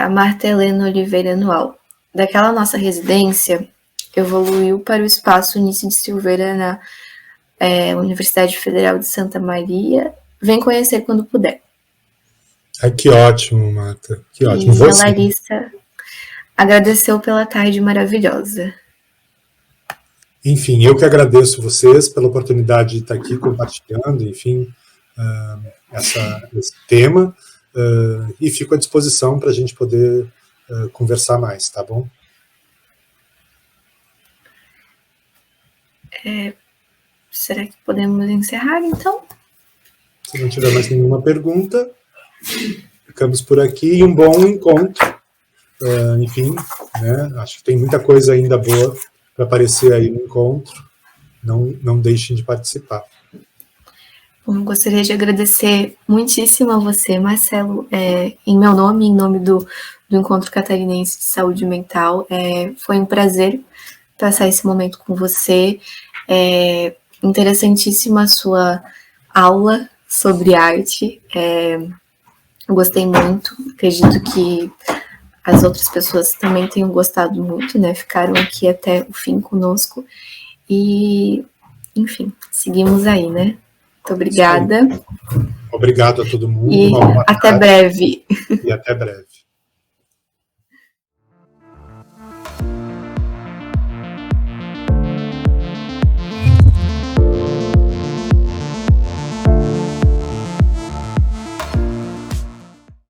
S1: A Marta Helena Oliveira Anual. Daquela nossa residência, evoluiu para o espaço Nice de Silveira na Universidade Federal de Santa Maria. Vem conhecer quando puder.
S2: Ai, que ótimo, Marta. Que ótimo.
S1: E a Larissa agradeceu pela tarde maravilhosa.
S2: Enfim, eu que agradeço vocês pela oportunidade de estar aqui compartilhando, enfim, esse tema, e fico à disposição para a gente poder conversar mais, tá bom?
S1: Será que podemos encerrar, então?
S2: Se não tiver mais nenhuma pergunta, ficamos por aqui, e um bom encontro. Enfim, né, acho que tem muita coisa ainda boa para aparecer aí no encontro. Não deixem de participar.
S1: Bom, gostaria de agradecer muitíssimo a você, Marcelo, em meu nome, em nome do Encontro Catarinense de Saúde Mental. Foi um prazer passar esse momento com você. Interessantíssima a sua aula sobre arte. Gostei muito, acredito que as outras pessoas também tenham gostado muito, né? Ficaram aqui até o fim conosco. E, enfim, seguimos aí, né? Muito obrigada.
S2: Obrigado a todo mundo.
S1: E até breve.
S2: E até breve.